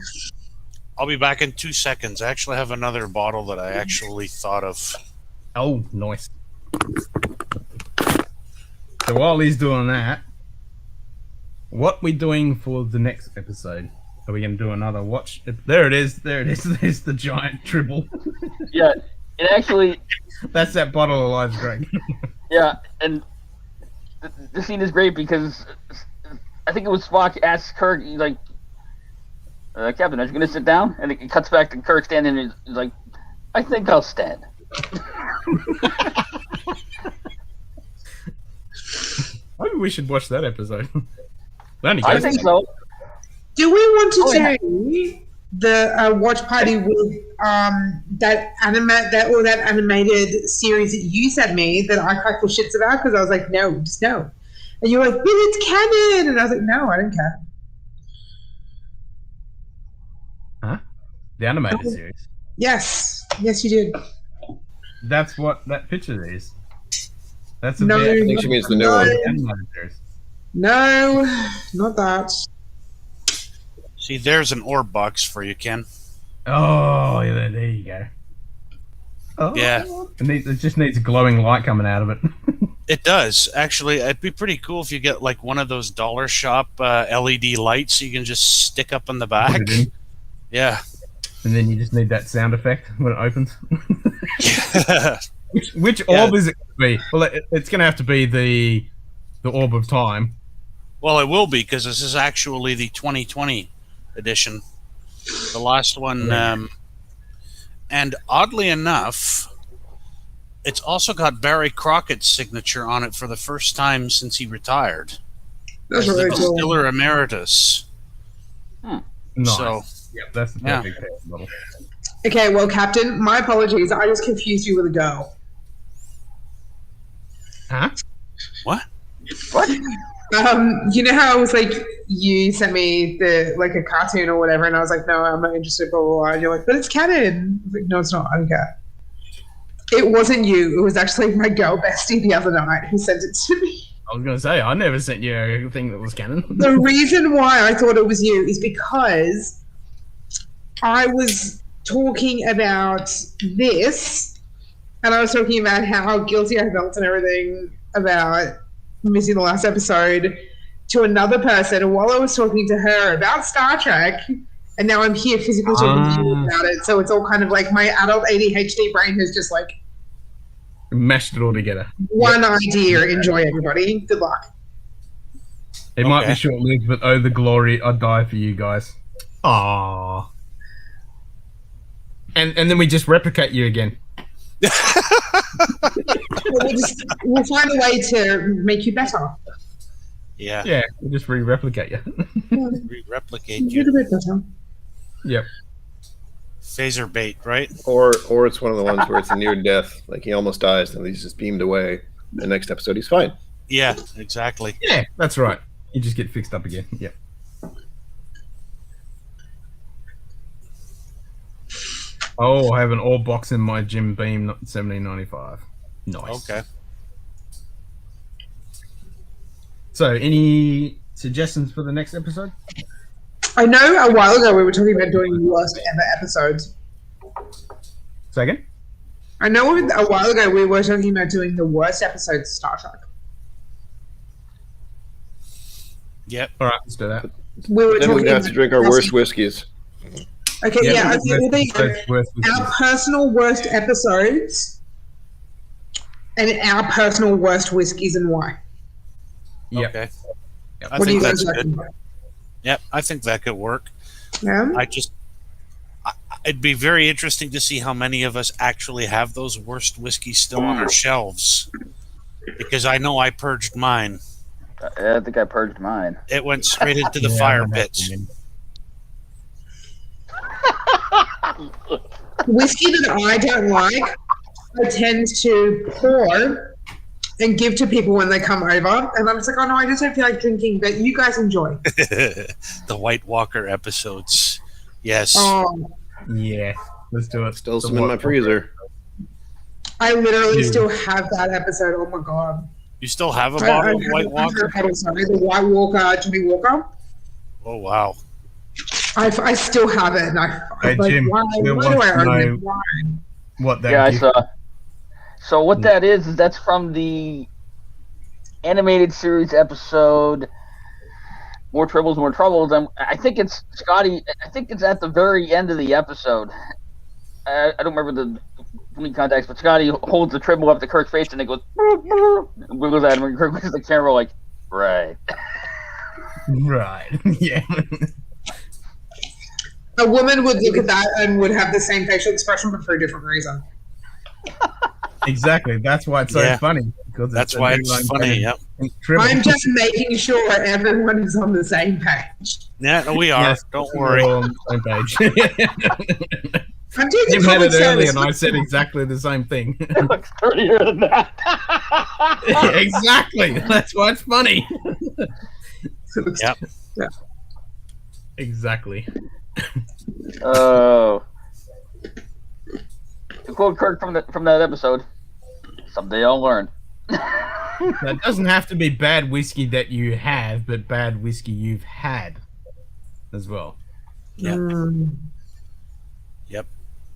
I'll be back in 2 seconds. I actually have another bottle that I actually thought of. Oh, nice. So while he's doing that, what we doing for the next episode? Are we going to do another watch? There it is. There's the giant Tribble. Yeah, it actually... That's that bottle of Lives Greg. Yeah, and the scene is great because I think it was Spock asks Kirk, he's like, Captain, are you going to sit down? And it cuts back to Kirk standing and he's like, I think I'll stand. Maybe we should watch that episode. I think so. Do we want to do the watch party with that animated series that you sent me that I cracked the shits about? Because I was like, no, just no. And you were like, but it's canon. And I was like, no, I don't care. Huh? The animated series? Yes. Yes, you did. That's what that picture is. That's I think she means the new one. No, not that. See, there's an ore box for you, Ken. Oh, yeah, there you go. Oh. Yeah. It just needs a glowing light coming out of it. It does. Actually, it'd be pretty cool if you get like one of those dollar shop LED lights you can just stick up in the back. Yeah. And then you just need that sound effect when it opens. Which orb is it going to be? Well, it's going to have to be the Orb of Time. Well, it will be, because this is actually the 2020 edition. The last one. And oddly enough, it's also got Barry Crockett's signature on it for the first time since he retired. That's really cool. Distiller Emeritus. Nice. So, yep, that's the perfect model. Okay, well, Captain, my apologies. I just confused you with a girl. Huh? What? You know how I was like, you sent me a cartoon or whatever, and I was like, no, I'm not interested, blah, blah, blah. And you're like, but it's canon. I was like, no, it's not. I don't care. It wasn't you. It was actually my girl bestie the other night who sent it to me. I was going to say, I never sent you a thing that was canon. The reason why I thought it was you is because I was talking about this, and I was talking about how guilty I felt and everything about missing the last episode to another person, and while I was talking to her about Star Trek, and now I'm here physically talking to you about it, so it's all kind of like my adult ADHD brain has just like mashed it all together. One idea. Enjoy, everybody. Good luck. It might be short-lived, but oh, the glory! I'd die for you guys. Aww. And then we just replicate you again. We'll find a way to make you better. Yeah. Yeah, we'll just re-replicate you. Re-replicate you. A little bit better. Yep. Phaser bait, right? Or it's one of the ones where it's a near death, like he almost dies and he's just beamed away. The next episode he's fine. Yeah, exactly. Yeah, that's right. You just get fixed up again. Yep. Oh, I have an all box in my Jim Beam 1795. Nice. Okay. So, any suggestions for the next episode? I know a while ago we were talking about doing worst ever episodes. Say again? I know a while ago we were talking about doing the worst episodes of Star Trek. Yep. All right, let's do that. We were Then talking we have to drink our worst whiskeys. Okay, yeah. Okay, well, there you go. Worst Our personal worst episodes and our personal worst whiskies and why. Yep. Okay. Yep. I What do you think guys that's reckon? good. Yep, I think that could work. Yeah. It'd be very interesting to see how many of us actually have those worst whiskeys still on our shelves. Because I know I purged mine. I think I purged mine. It went straight into the fire pits. Whiskey that I don't like, I tend to pour and give to people when they come over. And I'm just like, oh no, I just don't feel like drinking, but you guys enjoy. The White Walker episodes. Yes. Oh, Yeah, let's do it. Still some in my freezer. I literally still have that episode. Oh my god. You still have a bottle of White Walker? Sorry, the White Walker, Jimmy Walker. Oh, wow. I still have it. And Hey, like, Jim, why we do want I to own know it? Why? what that Yeah, I gift- saw. So what that is that's from the animated series episode More Tribbles, More Troubles. I think it's Scotty. I think it's at the very end of the episode. I don't remember the context, but Scotty holds the Tribble up to Kirk's face and it goes and wiggles at him, and Kirk looks at the camera like, right. Right. Yeah. A woman would look at that and would have the same facial expression, but for a different reason. Exactly. That's why it's so Yeah. funny. Because That's why it's funny. Yep. I'm just making sure everyone is on the same page. Yeah, no, we are. Yes, Don't we're worry. all on the same page. I'm doing Jim the had common it early, service. and I said exactly the same thing. It looks prettier than that. Exactly. That's why it's funny. Yep. Yeah. Exactly. Oh. To quote Kirk from that episode, someday I'll learn. That doesn't have to be bad whiskey that you have, but bad whiskey you've had as well. Yep. Mm. Yep.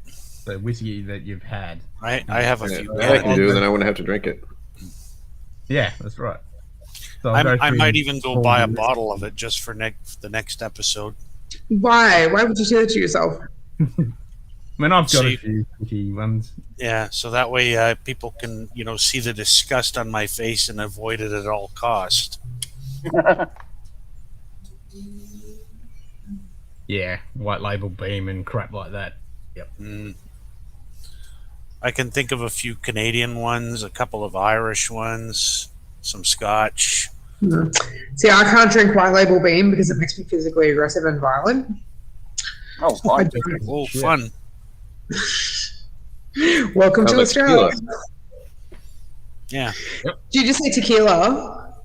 So whiskey that you've had. I have a few. That I can do, then I wouldn't have to drink it. Yeah, that's right. So I'll go I through might even go all buy a the bottle of it just for the next episode. Why? Why would you do that to yourself? I mean, I've got See- a few whiskey ones. Yeah, so that way people can, see the disgust on my face and avoid it at all cost. Yeah, white label beam and crap like that. Mm. I can think of a few Canadian ones, a couple of Irish ones, some Scotch. Mm. See, I can't drink white label beam because it makes me physically aggressive and violent. Oh, I fun. don't. Oh, Shit. fun. Welcome Sounds to like Australia. tequila. Yeah. Did you just say tequila?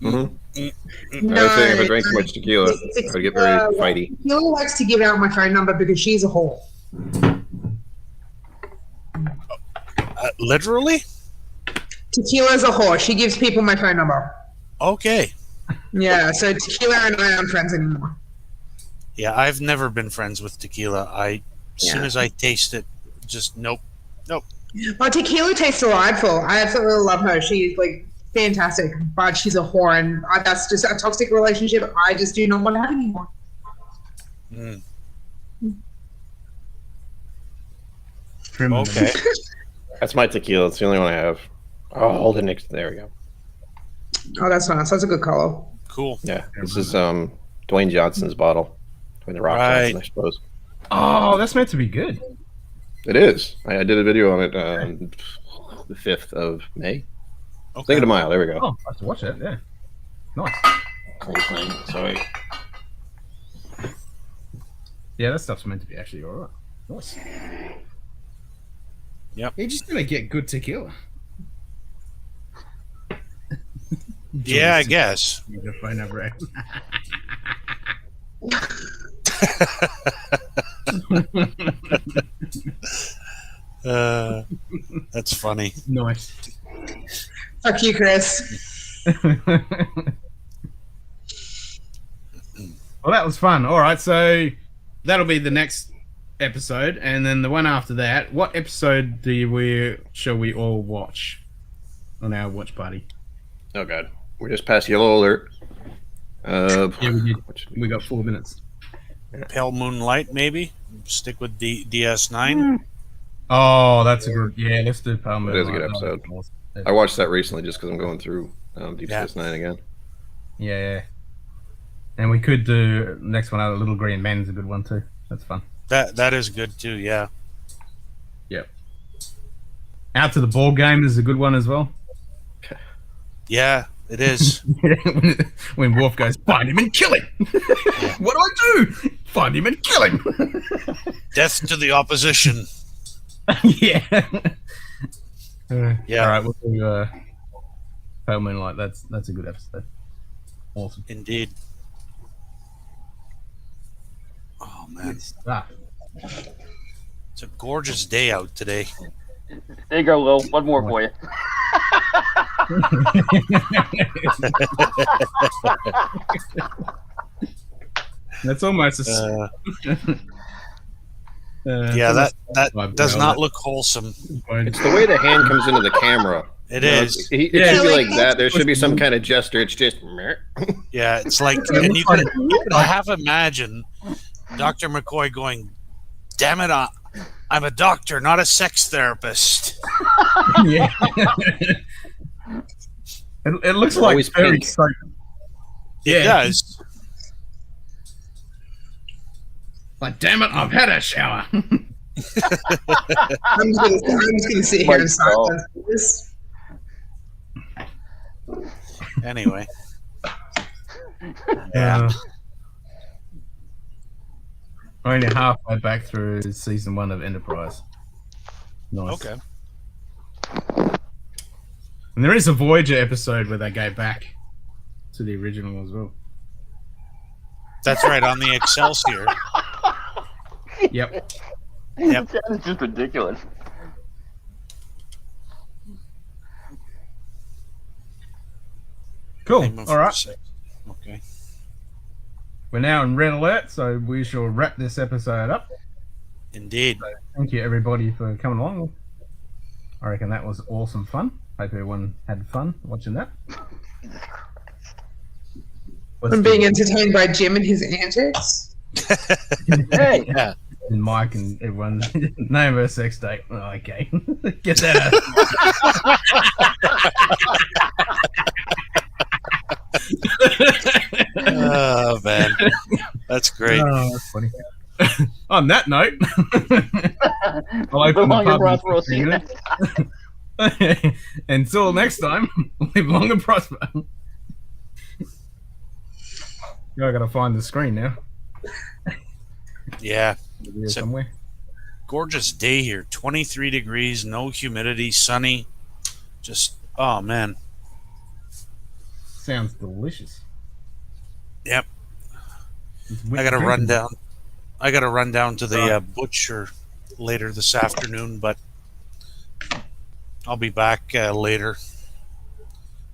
Mm-hmm. I was saying if I drank too much tequila, I would get very fighty. Tequila likes to give out my phone number because she's a whore. Literally? Tequila's a whore. She gives people my phone number. Okay. Yeah, so tequila and I aren't friends anymore. Yeah, I've never been friends with tequila. As soon Yeah. as I taste it, just nope. Well, tequila tastes delightful. I absolutely love her. She's like fantastic, but she's a whore, and that's just a toxic relationship I just do not want to have anymore. Mm. Trim them. Okay. That's my tequila. It's the only one I have. Oh, hold it next. There we go. Oh, that's nice. That's a good color. Cool. Yeah, this is Dwayne Johnson's bottle. Dwayne the Rock Right. Johnson, I suppose. Oh, that's meant to be good. It is. I did a video on it the 5th of May. Okay. Cinco de Mayo. There we go. Oh, I have to watch that. Yeah, nice. Sorry. Yeah, that stuff's meant to be actually alright. Nice. Yep. You're just gonna get good tequila. Yeah, I guess. The phone number. That's funny. Nice. Fuck you, Chris. Well, that was fun. All right, so that'll be the next episode, and then the one after that. What episode shall we all watch on our watch party? Oh god, we're just past yellow alert. Yeah, we did. We got 4 minutes. Pale Moonlight, maybe. Stick with DS9. Oh, that's a good. Yeah, let's do Pale Moonlight. It is a good episode. I watched that recently just because I'm going through Deep Space Nine again. Yeah. And we could do next one out. Little Green Men's a good one too. That's fun. That is good too. Yeah. Yep. Out to the Ball Game is a good one as well. Yeah, it is. When Worf goes, find him and kill him. What do I do? Find him and kill him. Death to the opposition. Yeah. Yeah. All right, we'll do Pale Moonlight. That's a good episode. Awesome. Indeed. Oh man, Good stuff. it's a gorgeous day out today. There you go, Lil. One more for you. That's almost a. Yeah, that does not look wholesome. It's the way the hand comes into the camera. It is. It should be like that. There should be some kind of gesture. It's just. Yeah, it's like, and you could half imagine Dr. McCoy going, "Damn it, I'm a doctor, not a sex therapist." Yeah. It looks They're like always very pink. soap. It does. Like, damn it, I've had a shower. I'm just gonna sit here and silence this. Anyway. Yeah. Only halfway back through season 1 of Enterprise. Nice. Okay. And there is a Voyager episode where they go back to the original as well. That's right, on the Excelsior. Yep. Yep. That's just ridiculous. Cool. Name of All right. sex. Okay. We're now in red alert, so we shall wrap this episode up. Indeed. Thank you, everybody, for coming along. I reckon that was awesome fun. Hope everyone had fun watching that. I'm being entertained by Jim and his antics. Hey. Yeah. And Mike and everyone. Name her sex date. Oh, okay. Get that out. Oh, man. That's great. Oh, that's funny. On that note, I'll open Live long the and pub. prosper. See you next time. Until next time, live long and prosper. I gotta find the screen now. Yeah. Here somewhere. Gorgeous day here. 23 degrees, no humidity, sunny. Just, oh, man. Sounds delicious. Yep. I gotta run down. I gotta run down to the butcher later this afternoon, but I'll be back later.